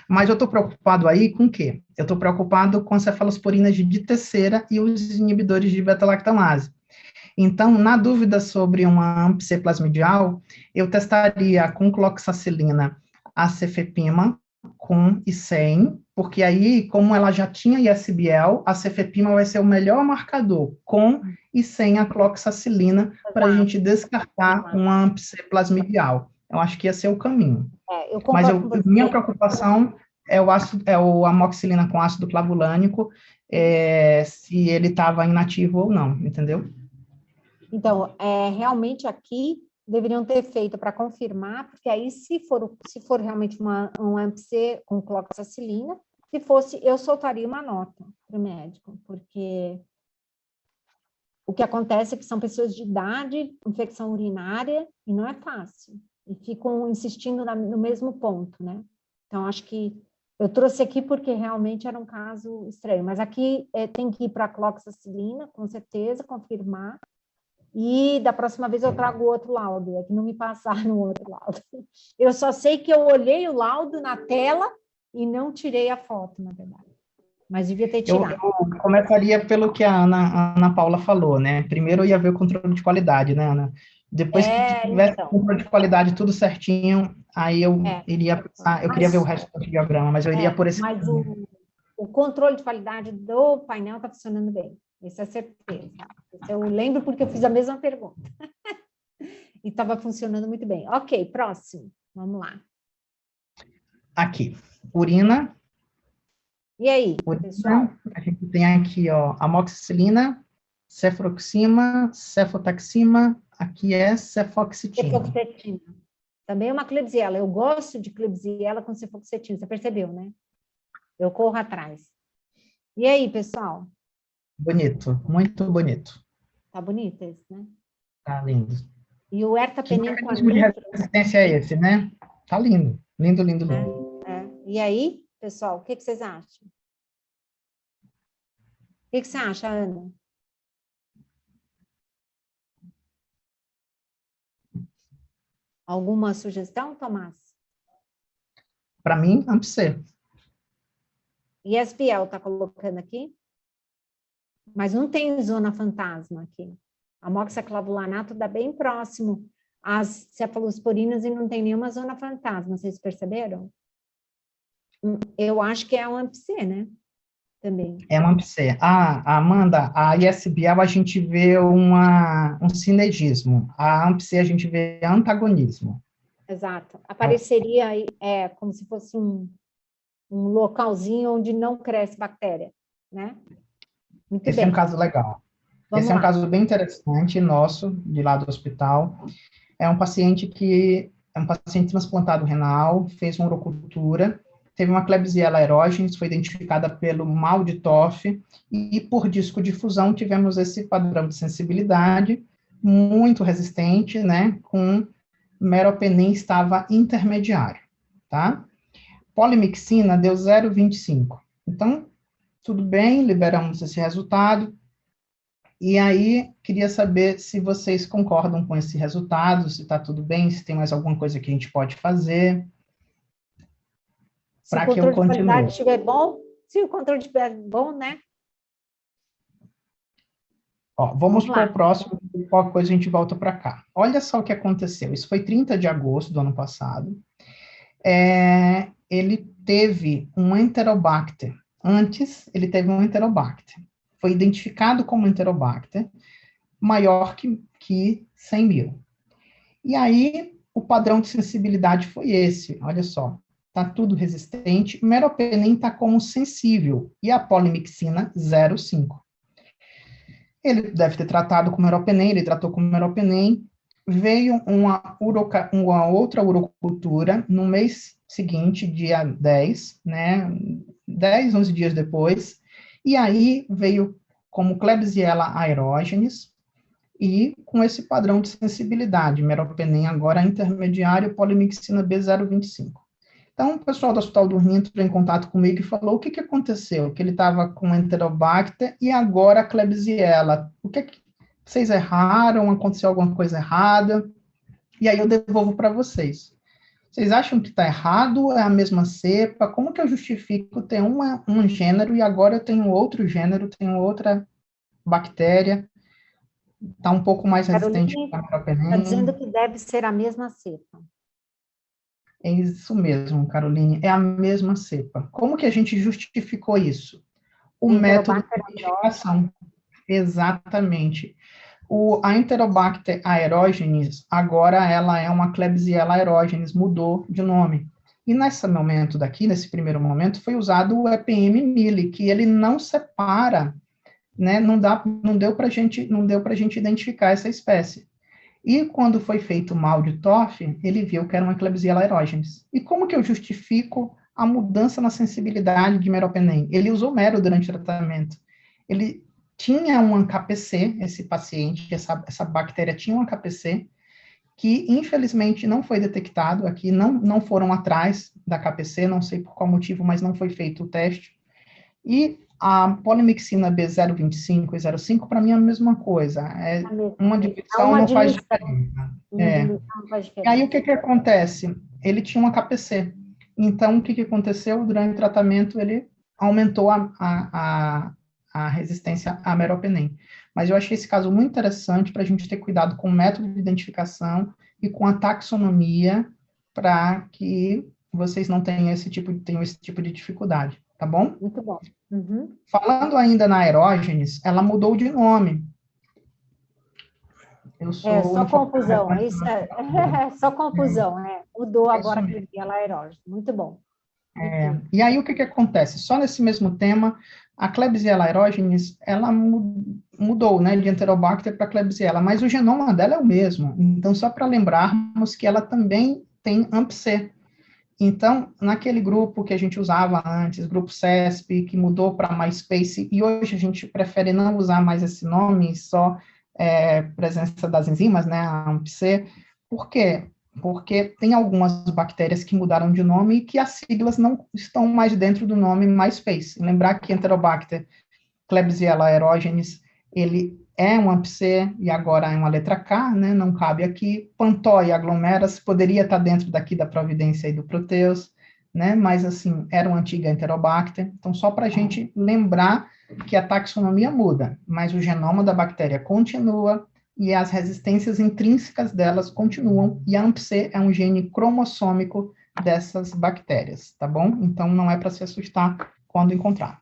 Mas eu estou preocupado aí com o quê? Eu estou preocupado com as cefalosporinas de terceira e os inibidores de beta-lactamase. Então, na dúvida sobre uma AMP-C plasmidial, eu testaria com cloxacilina a cefepima com ICEM, porque aí, como ela já tinha ISBL, a cefepima vai ser o melhor marcador, com e sem a cloxacilina, para a gente descartar uma AMP-C plasmidial. Eu acho que ia ser o caminho. Eu Mas concordo com você. minha preocupação é o amoxicilina com ácido clavulânico, se ele estava inativo ou não, entendeu? Então, realmente aqui deveriam ter feito para confirmar, porque aí se for realmente um AMP-C com cloxacilina, se fosse, eu soltaria uma nota para o médico, porque o que acontece é que são pessoas de idade, infecção urinária, e não é fácil, e ficam insistindo no mesmo ponto, né? Então, acho que eu trouxe aqui porque realmente era um caso estranho, mas aqui tem que ir para a cloxacilina, com certeza, confirmar, e da próxima vez eu trago outro laudo, é que não me passaram o outro laudo. Eu só sei que eu olhei o laudo na tela e não tirei a foto, na verdade. Mas devia ter tirado. Eu começaria pelo que a Ana Paula falou, né? Primeiro eu ia ver o controle de qualidade, né, Ana? Depois que tivesse o controle de qualidade tudo certinho, aí eu iria pensar, eu queria ver o resto do diagrama, mas eu iria por esse mas caminho. o controle de qualidade do painel está funcionando bem, isso é certeza. Isso eu lembro porque eu fiz a mesma pergunta. E estava funcionando muito bem. Ok, próximo, vamos lá. Aqui, urina. E aí, pessoal? A gente tem aqui, ó, amoxicilina, cefroxima, cefotaxima, aqui é cefoxitina. Cefoxitina. Também é uma Klebsiella. Eu gosto de Klebsiella com cefoxitina, você percebeu, né? Eu corro atrás. E aí, pessoal? Bonito, muito bonito. Tá bonito esse, né? Tá lindo. E o ertapenem Que com a mecanismo de resistência é esse, né? Tá lindo, lindo, lindo, lindo. E aí, pessoal, o que vocês acham? O que você acha, Ana? Alguma sugestão, Tomás? Para mim, AMP-C. ISBL está colocando aqui? Mas não tem zona fantasma aqui. A moxaclavulanato dá bem próximo às cefalosporinas e não tem nenhuma zona fantasma, vocês perceberam? Eu acho que é um AMP-C, né? Também. É um AMP-C. Amanda, a ISBL a gente vê um sinergismo. A AMP-C a gente vê antagonismo. Exato. Apareceria aí, como se fosse um localzinho onde não cresce bactéria, né? Muito Esse bem. é um caso legal. Esse é um caso bem interessante, nosso, de lá do hospital. É um paciente transplantado renal, fez uma urocultura, teve uma Klebsiella aerogenes, foi identificada pelo mal de Toff, e por disco de fusão tivemos esse padrão de sensibilidade muito resistente, né, com meropenem estava intermediário, tá? Polimixina deu 0,25. Então, tudo bem, liberamos esse resultado. E aí, queria saber se vocês concordam com esse resultado, se está tudo bem, se tem mais alguma coisa que a gente pode fazer para que eu continue. Se o controle de qualidade estiver bom, se o controle estiver bom, né? Ó, vamos para o próximo, qualquer coisa a gente volta para cá. Olha só o que aconteceu. Isso foi 30 de agosto do ano passado. Ele teve um Enterobacter. Antes, ele teve um Enterobacter. Foi identificado como Enterobacter maior que 100 mil. E aí, o padrão de sensibilidade foi esse. Olha só. Está tudo resistente. Meropenem está como sensível. E a polimixina, 0,5. Ele deve ter tratado com meropenem, ele tratou com meropenem, veio uma outra urocultura no mês seguinte, dia 10, né, 10, 11 dias depois, e aí veio como Klebsiella aerogenes, e com esse padrão de sensibilidade, meropenem agora intermediário, polimixina B025. Então, o pessoal do Hospital do Rio entrou em contato comigo e falou o que aconteceu, que ele estava com Enterobacter e agora a Klebsiella. O que vocês erraram? Aconteceu alguma coisa errada? E aí eu devolvo para vocês. Vocês acham que está errado? É a mesma cepa? Como que eu justifico ter um gênero e agora eu tenho outro gênero, tenho outra bactéria? Está um pouco mais resistente à meropenem? Está dizendo que deve ser a mesma cepa. É isso mesmo, Caroline, é a mesma cepa. Como que a gente justificou isso? O método de identificação. Exatamente. A Enterobacter aerogenes, agora ela é uma Klebsiella aerogenes, mudou de nome. E nesse momento daqui, nesse primeiro momento, foi usado o EPM Mili, que ele não separa, né, não deu para a gente identificar essa espécie. E quando foi feito o mal de Toff, ele viu que era uma Klebsiella aerogenes. E como que eu justifico a mudança na sensibilidade de meropenem? Ele usou mero durante o tratamento. Ele tinha um KPC, esse paciente, essa bactéria tinha um KPC, que infelizmente não foi detectado aqui, não foram atrás da KPC, não sei por qual motivo, mas não foi feito o teste. E a polimixina B025 e 05, para mim, é a mesma coisa. Uma divisão não faz diferença. E aí, o que acontece? Ele tinha uma KPC. Então, o que aconteceu? Durante o tratamento, ele aumentou a resistência à meropenem. Mas eu achei esse caso muito interessante para a gente ter cuidado com o método de identificação e com a taxonomia para que vocês não tenham esse tipo de dificuldade, tá bom? Muito bom. Uhum. Falando ainda na aerógenes, ela mudou de nome. Só confusão, isso só confusão, mudou agora para ela aerógeno. Muito bom. E aí, o que acontece? Só nesse mesmo tema, a Klebsiella aerogenes, ela mudou, né, de Enterobacter para Klebsiella, mas o genoma dela é o mesmo. Então, só para lembrarmos que ela também tem AMP-C. Então, naquele grupo que a gente usava antes, grupo CESP, que mudou para MySpace, e hoje a gente prefere não usar mais esse nome, só presença das enzimas, né, a AMP-C. Por quê? Porque tem algumas bactérias que mudaram de nome e que as siglas não estão mais dentro do nome MySpace. Lembrar que Enterobacter Klebsiella aerogenes, ele é um AMP-C e agora é uma letra K, né, não cabe aqui. Pantoia aglomeras poderia estar dentro daqui da providência e do Proteus, né, mas assim, era uma antiga Enterobacter. Então, só para a gente lembrar que a taxonomia muda, mas o genoma da bactéria continua e as resistências intrínsecas delas continuam, e a AMP-C é um gene cromossômico dessas bactérias, tá bom? Então, não é para se assustar quando encontrar.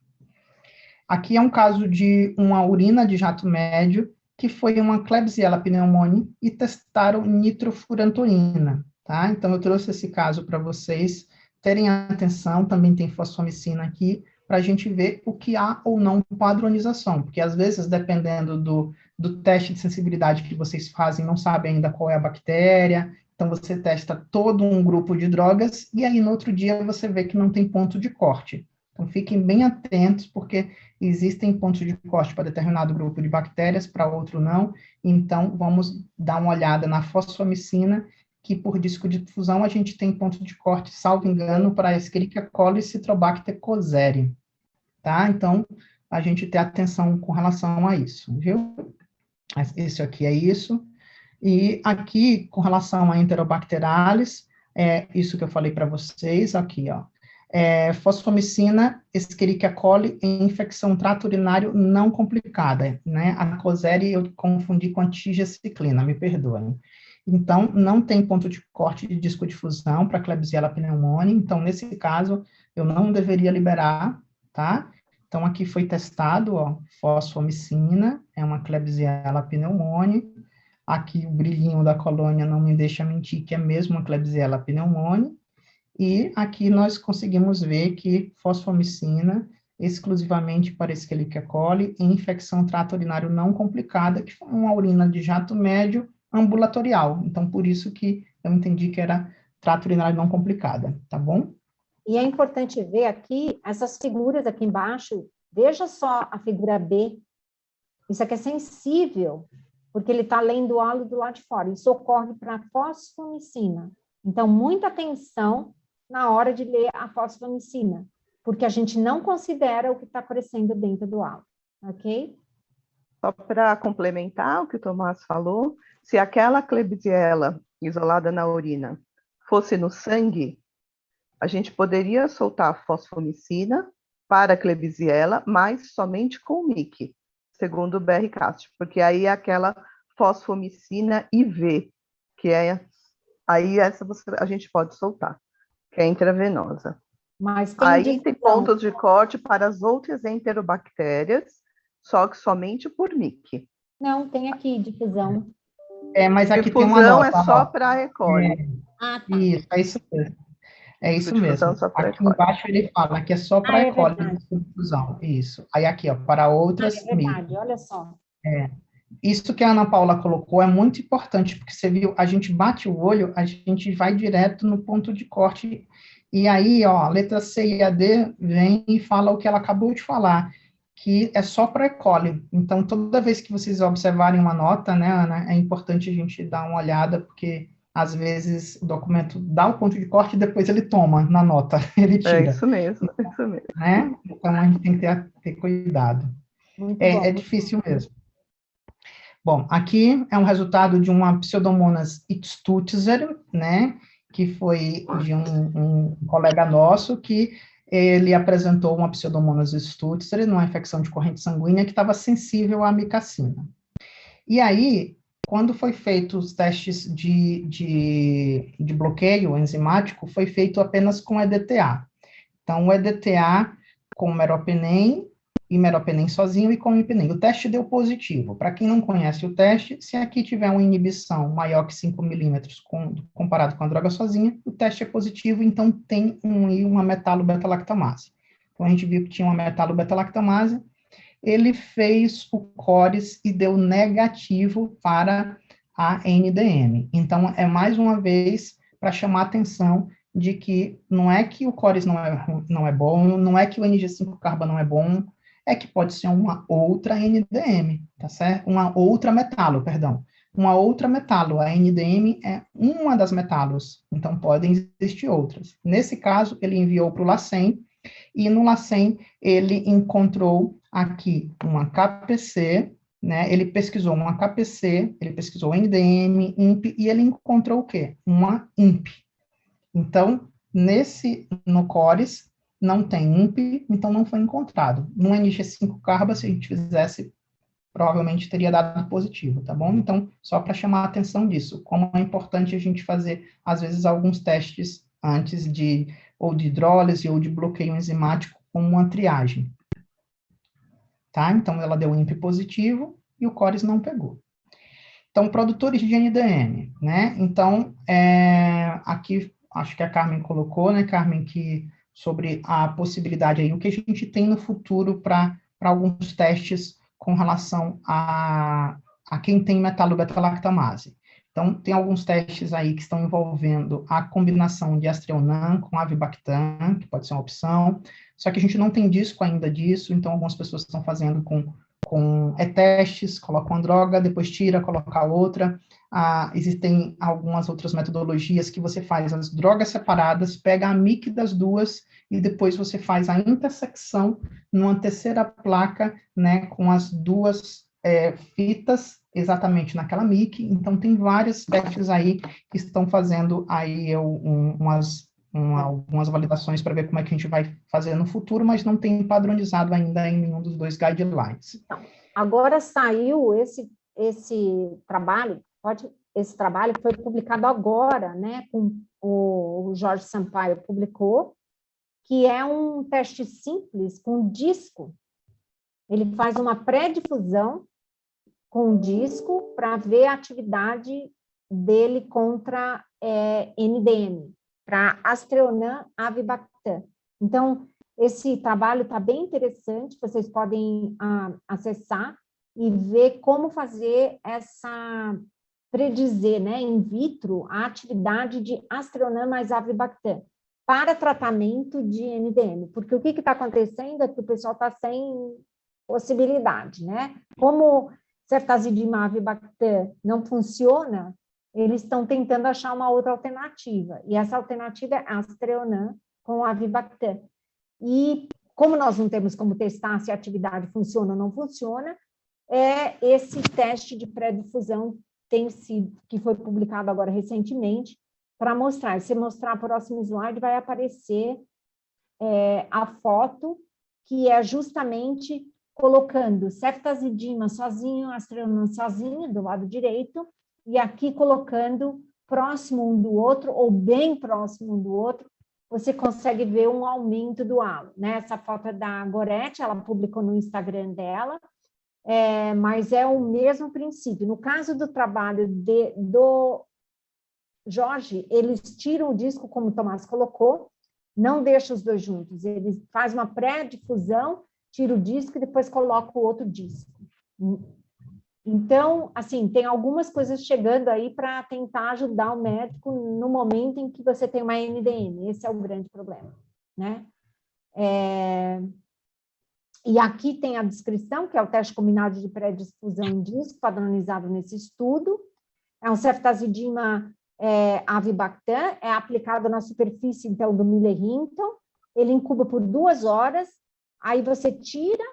Aqui é um caso de uma urina de jato médio, que foi uma Klebsiella pneumoniae, e testaram nitrofurantoína, tá? Então, eu trouxe esse caso para vocês terem atenção, também tem fosfomicina aqui, para a gente ver o que há ou não padronização, porque às vezes, dependendo do teste de sensibilidade que vocês fazem, não sabe ainda qual é a bactéria, então você testa todo um grupo de drogas, e aí no outro dia você vê que não tem ponto de corte. Então fiquem bem atentos, porque existem pontos de corte para determinado grupo de bactérias, para outro não, então vamos dar uma olhada na fosfomicina, que por disco de difusão a gente tem ponto de corte, salvo engano, para a Escherichia coli e Citrobacter kozeri, tá? Então, a gente ter atenção com relação a isso, viu? Esse aqui é isso. E aqui, com relação a Enterobacterales, isso que eu falei para vocês, aqui, ó. Fosfomicina, Escherichia coli em infecção trato urinário não complicada, né? A kozeri eu confundi com a tigecyclina, me perdoem. Então, não tem ponto de corte de disco de fusão para Klebsiella pneumoniae, então, nesse caso, eu não deveria liberar, tá? Então, aqui foi testado, ó, fosfomicina, é uma Klebsiella pneumoniae. Aqui o brilhinho da colônia não me deixa mentir que é mesmo uma Klebsiella pneumoniae. E aqui nós conseguimos ver que fosfomicina, exclusivamente para Escherichia coli, em infecção trato urinário não complicada, que foi uma urina de jato médio, ambulatorial. Então, por isso que eu entendi que era trato urinário não complicada, tá bom? E é importante ver aqui, essas figuras aqui embaixo, veja só a figura B, isso aqui é sensível, porque ele está além do halo do lado de fora, isso ocorre para a fosfomicina. Então, muita atenção na hora de ler a fosfomicina, porque a gente não considera o que está aparecendo dentro do halo, ok? Só para complementar o que o Tomás falou, se aquela Klebsiella isolada na urina fosse no sangue, a gente poderia soltar a fosfomicina para a Klebsiella, mas somente com o MIC, segundo o BR Castro, porque aí é aquela fosfomicina IV, que é aí essa a gente pode soltar, que é intravenosa. Mas tem Aí tem difusão. pontos de corte para as outras enterobactérias, só que somente por MIC. Não, tem aqui difusão. Mas aqui tem uma Difusão nota. é só para E. coli. Ah, tá. Isso, é isso mesmo. É isso Difusão mesmo. só para E. Aqui coli. embaixo ele fala que é só para é E. coli verdade. de difusão. Isso. Aí aqui, ó, para outras, É verdade, olha só. Isso que a Ana Paula colocou é muito importante, porque você viu, a gente bate o olho, a gente vai direto no ponto de corte, e aí, ó, a letra C e a D vem e fala o que ela acabou de falar, que é só para E. coli. Então, toda vez que vocês observarem uma nota, né, Ana, é importante a gente dar uma olhada, porque às vezes o documento dá o ponto de corte e depois ele toma na nota, ele É tira, isso mesmo, é isso mesmo. né? Então, a gente tem que ter cuidado. Muito bom. É difícil mesmo. Bom, aqui é um resultado de uma Pseudomonas Stutzer, né, que foi de um colega nosso que ele apresentou uma Pseudomonas Stutzer numa infecção de corrente sanguínea que estava sensível à amicacina. E aí, quando foi feito os testes de bloqueio enzimático, foi feito apenas com EDTA. Então, o EDTA com meropenem, e meropenem sozinho e com imipenem. O teste deu positivo. Para quem não conhece o teste, se aqui tiver uma inibição maior que 5 milímetros comparado com a droga sozinha, o teste é positivo, então tem uma metalo-beta-lactamase. Então, a gente viu que tinha uma metalo-beta-lactamase, ele fez o CORES e deu negativo para a NDM. Então, é mais uma vez para chamar a atenção de que não é que o CORES não é bom, não é que o NG5-carba não é bom, é que pode ser uma outra NDM, tá certo? Uma outra metalo, perdão. Uma outra metalo. A NDM é uma das metalos, então podem existir outras. Nesse caso, ele enviou para o LACEN, e no LACEN ele encontrou aqui uma KPC, né? Ele pesquisou uma KPC, ele pesquisou NDM, INP, e ele encontrou o quê? Uma INP. Então, no CORES, não tem INP, então não foi encontrado. No NG5-carba, se a gente fizesse, provavelmente teria dado positivo, tá bom? Então, só para chamar a atenção disso, como é importante a gente fazer, às vezes, alguns testes antes ou de hidrólise ou de bloqueio enzimático, como uma triagem. Tá? Então, ela deu INP positivo e o CORES não pegou. Então, produtores de NDM, né? Então, aqui, acho que a Carmen colocou, né, Carmen, que sobre a possibilidade aí, o que a gente tem no futuro para alguns testes com relação a quem tem metalo-beta-lactamase. Então, tem alguns testes aí que estão envolvendo a combinação de Aztreonam com Avibactam, que pode ser uma opção, só que a gente não tem disco ainda disso, então algumas pessoas estão fazendo com testes, coloca uma droga, depois tira, coloca outra. Existem algumas outras metodologias que você faz as drogas separadas, pega a MIC das duas e depois você faz a intersecção numa terceira placa, né, com as duas fitas exatamente naquela MIC. Então, tem vários testes aí que estão fazendo aí algumas validações para ver como é que a gente vai fazer no futuro, mas não tem padronizado ainda em nenhum dos dois guidelines. Então, agora saiu esse trabalho, esse trabalho foi publicado agora, né, com o Jorge Sampaio publicou, que é um teste simples com disco. Ele faz uma pré-difusão com disco para ver a atividade dele contra NDM, para Aztreonam Avibactam. Então, esse trabalho está bem interessante, vocês podem acessar e ver como fazer essa predizer, né, in vitro, a atividade de Aztreonam mais Avibactam para tratamento de NDM. Porque o que está acontecendo é que o pessoal está sem possibilidade, né? Como ceftazidima avibactam não funciona, eles estão tentando achar uma outra alternativa. E essa alternativa é Aztreonam com avibactam. E como nós não temos como testar se a atividade funciona ou não funciona, esse teste de pré-difusão que foi publicado agora recentemente, para mostrar. Se mostrar o próximo slide, vai aparecer a foto, que é justamente colocando ceftazidima sozinho, Aztreonam sozinho, do lado direito, e aqui colocando próximo um do outro, ou bem próximo um do outro, você consegue ver um aumento do halo, né? Essa foto é da Gorete, ela publicou no Instagram dela, mas é o mesmo princípio. No caso do trabalho do Jorge, eles tiram o disco, como o Tomás colocou, não deixa os dois juntos, ele faz uma pré-difusão, tira o disco e depois coloca o outro disco. Então, assim, tem algumas coisas chegando aí para tentar ajudar o médico no momento em que você tem uma NDM, esse é o grande problema, né? E aqui tem a descrição, que é o teste combinado de pré-difusão em disco, padronizado nesse estudo. É um ceftazidima avibactam, é aplicado na superfície, então, do Miller-Hinton. Ele incuba por 2 horas, aí você tira,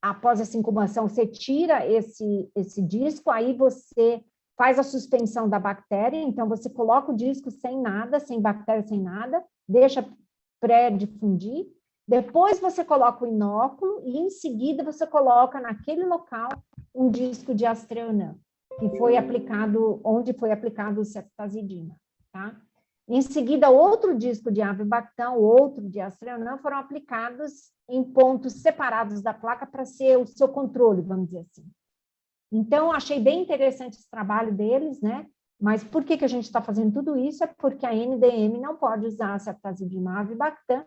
após essa incubação, você tira esse disco, aí você faz a suspensão da bactéria, então você coloca o disco sem nada, sem bactéria, sem nada, deixa pré-difundir, depois você coloca o inóculo e, em seguida, você coloca naquele local um disco de Aztreonam, que foi aplicado, onde foi aplicado o ceftazidima, tá? Em seguida, outro disco de avibactam, outro de Aztreonam, foram aplicados em pontos separados da placa para ser o seu controle, vamos dizer assim. Então, achei bem interessante esse trabalho deles, né? Mas por que a gente está fazendo tudo isso? É porque a NDM não pode usar a ceftazidima avibactam,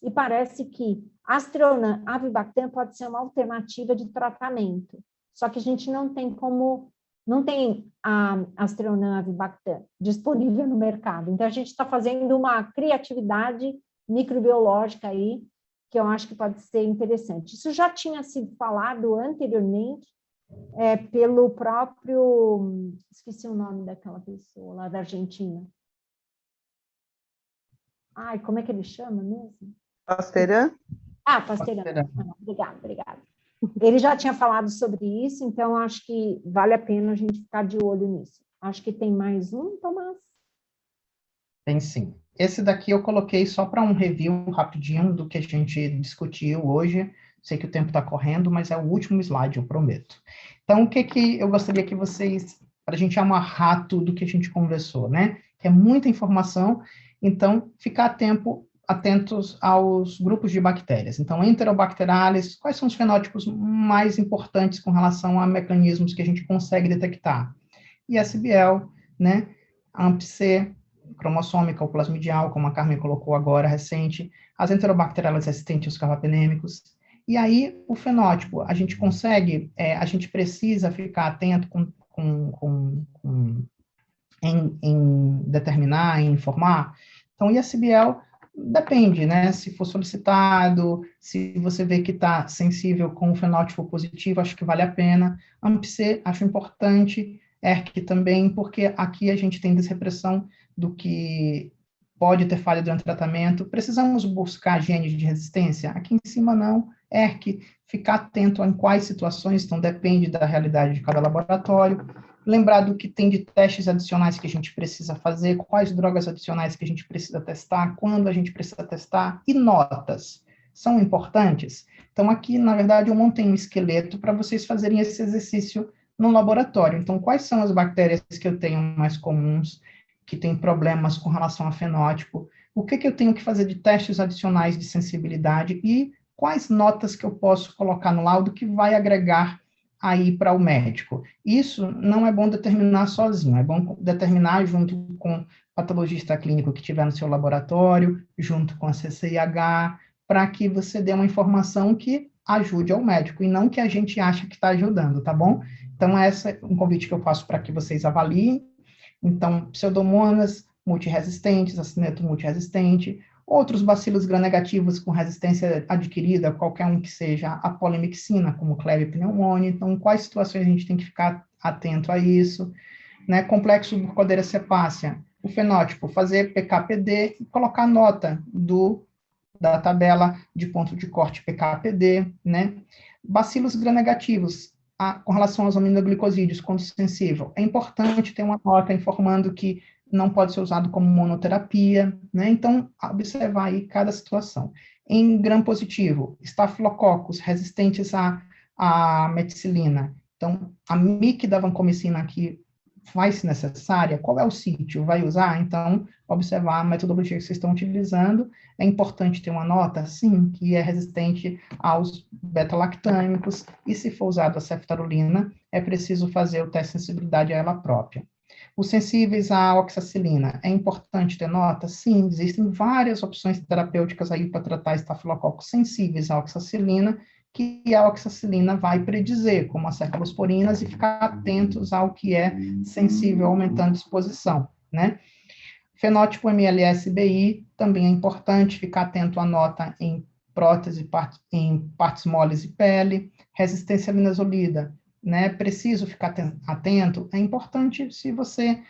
e parece que Aztreonam avibactam pode ser uma alternativa de tratamento. Só que a gente não tem a Aztreonam avibactam disponível no mercado. Então, a gente está fazendo uma criatividade microbiológica aí, que eu acho que pode ser interessante. Isso já tinha sido falado anteriormente pelo próprio... Esqueci o nome daquela pessoa lá da Argentina. Ai, como é que ele chama mesmo? Pasteran? Pasteran. Obrigada. Ele já tinha falado sobre isso, então acho que vale a pena a gente ficar de olho nisso. Acho que tem mais um, Tomás? Tem sim. Esse daqui eu coloquei só para um review rapidinho do que a gente discutiu hoje. Sei que o tempo está correndo, mas é o último slide, eu prometo. Então, o que eu gostaria que vocês, para a gente amarrar tudo que a gente conversou, né? Que é muita informação, então, ficar atentos aos grupos de bactérias. Então, Enterobacterales, quais são os fenótipos mais importantes com relação a mecanismos que a gente consegue detectar? ISBL, né? AMP-C, cromossômica ou plasmidial, como a Carmen colocou agora, recente, as Enterobacterales resistentes aos carbapenêmicos. E aí, o fenótipo, a gente consegue, a gente precisa ficar atento em determinar, em informar. Então, ISBL depende, né? Se for solicitado, se você vê que está sensível com o fenótipo positivo, acho que vale a pena. AMP-C, acho importante. ERK também, porque aqui a gente tem desrepressão do que pode ter falha durante o tratamento. Precisamos buscar genes de resistência? Aqui em cima não. ERK, ficar atento em quais situações, então depende da realidade de cada laboratório. Lembrado que tem de testes adicionais que a gente precisa fazer, quais drogas adicionais que a gente precisa testar, quando a gente precisa testar, e notas. São importantes? Então, aqui, na verdade, eu montei um esqueleto para vocês fazerem esse exercício no laboratório. Então, quais são as bactérias que eu tenho mais comuns, que têm problemas com relação a fenótipo? O que eu tenho que fazer de testes adicionais de sensibilidade e quais notas que eu posso colocar no laudo que vai agregar aí para o médico. Isso não é bom determinar sozinho, é bom determinar junto com o patologista clínico que estiver no seu laboratório, junto com a CCIH, para que você dê uma informação que ajude ao médico, e não que a gente acha que está ajudando, tá bom? Então, esse é um convite que eu faço para que vocês avaliem. Então, pseudomonas multiresistentes, acineto multiresistente, outros bacilos gram-negativos com resistência adquirida, qualquer um que seja, a polimixina, como Klebsiella pneumoniae. Então, quais situações a gente tem que ficar atento a isso, né? Complexo Burkholderia cepacia, o fenótipo, fazer PK/PD e colocar nota da tabela de ponto de corte PK/PD, né? Bacilos gram-negativos, com relação aos aminoglicosídeos, quando sensível, é importante ter uma nota informando que não pode ser usado como monoterapia, né? Então, observar aí cada situação. Em gram-positivo, estafilococos resistentes à meticilina. Então, a MIC da vancomicina aqui vai-se necessária? Qual é o sítio? Vai usar? Então, observar a metodologia que vocês estão utilizando. É importante ter uma nota, sim, que é resistente aos beta-lactâmicos, e se for usado a ceftarolina, é preciso fazer o teste de sensibilidade a ela própria. Os sensíveis à oxacilina, é importante ter nota? Sim, existem várias opções terapêuticas aí para tratar estafilococos sensíveis à oxacilina, que a oxacilina vai predizer, como as cefalosporinas, e ficar atentos ao que é sensível, aumentando a exposição, né? Fenótipo MLS-BI, também é importante ficar atento à nota em prótese, em partes moles e pele. Resistência à linazolida, né? Preciso ficar atento? É importante se você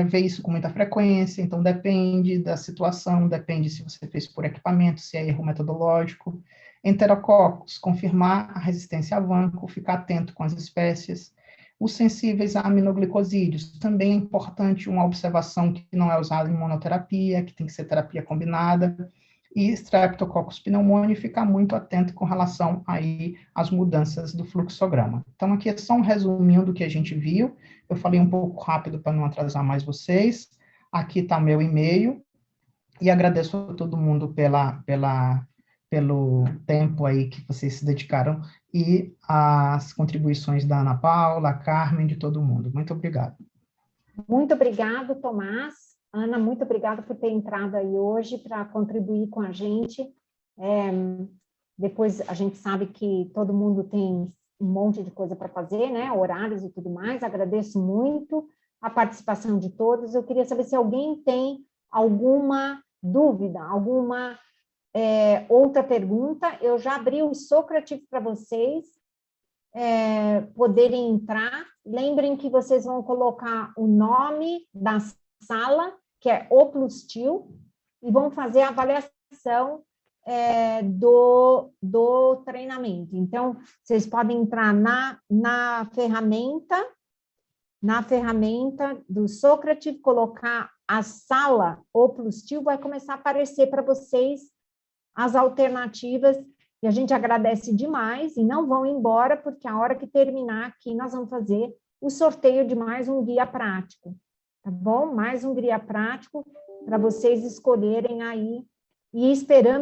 vê isso com muita frequência, então depende da situação, depende se você fez por equipamento, se é erro metodológico. Enterococos, confirmar a resistência a vanco, ficar atento com as espécies. Os sensíveis a aminoglicosídeos, também é importante uma observação que não é usada em monoterapia, que tem que ser terapia combinada. E Streptococcus pneumoniae, ficar muito atento com relação aí às mudanças do fluxograma. Então, aqui é só um resuminho do que a gente viu. Eu falei um pouco rápido para não atrasar mais vocês. Aqui está o meu e-mail. E agradeço a todo mundo pelo tempo aí que vocês se dedicaram e as contribuições da Ana Paula, a Carmen, de todo mundo. Muito obrigado. Muito obrigado, Tomás. Ana, muito obrigada por ter entrado aí hoje para contribuir com a gente. Depois a gente sabe que todo mundo tem um monte de coisa para fazer, né? Horários e tudo mais. Agradeço muito a participação de todos. Eu queria saber se alguém tem alguma dúvida, alguma outra pergunta. Eu já abri o Socrative para vocês poderem entrar. Lembrem que vocês vão colocar o nome da sala, que é O+TIL, e vão fazer a avaliação do treinamento. Então, vocês podem entrar na ferramenta do Socrative, colocar a sala O+TIL, vai começar a aparecer para vocês as alternativas, e a gente agradece demais, e não vão embora, porque a hora que terminar aqui, nós vamos fazer o sorteio de mais um guia prático, tá bom? Mais um guia prático para vocês escolherem aí, e esperando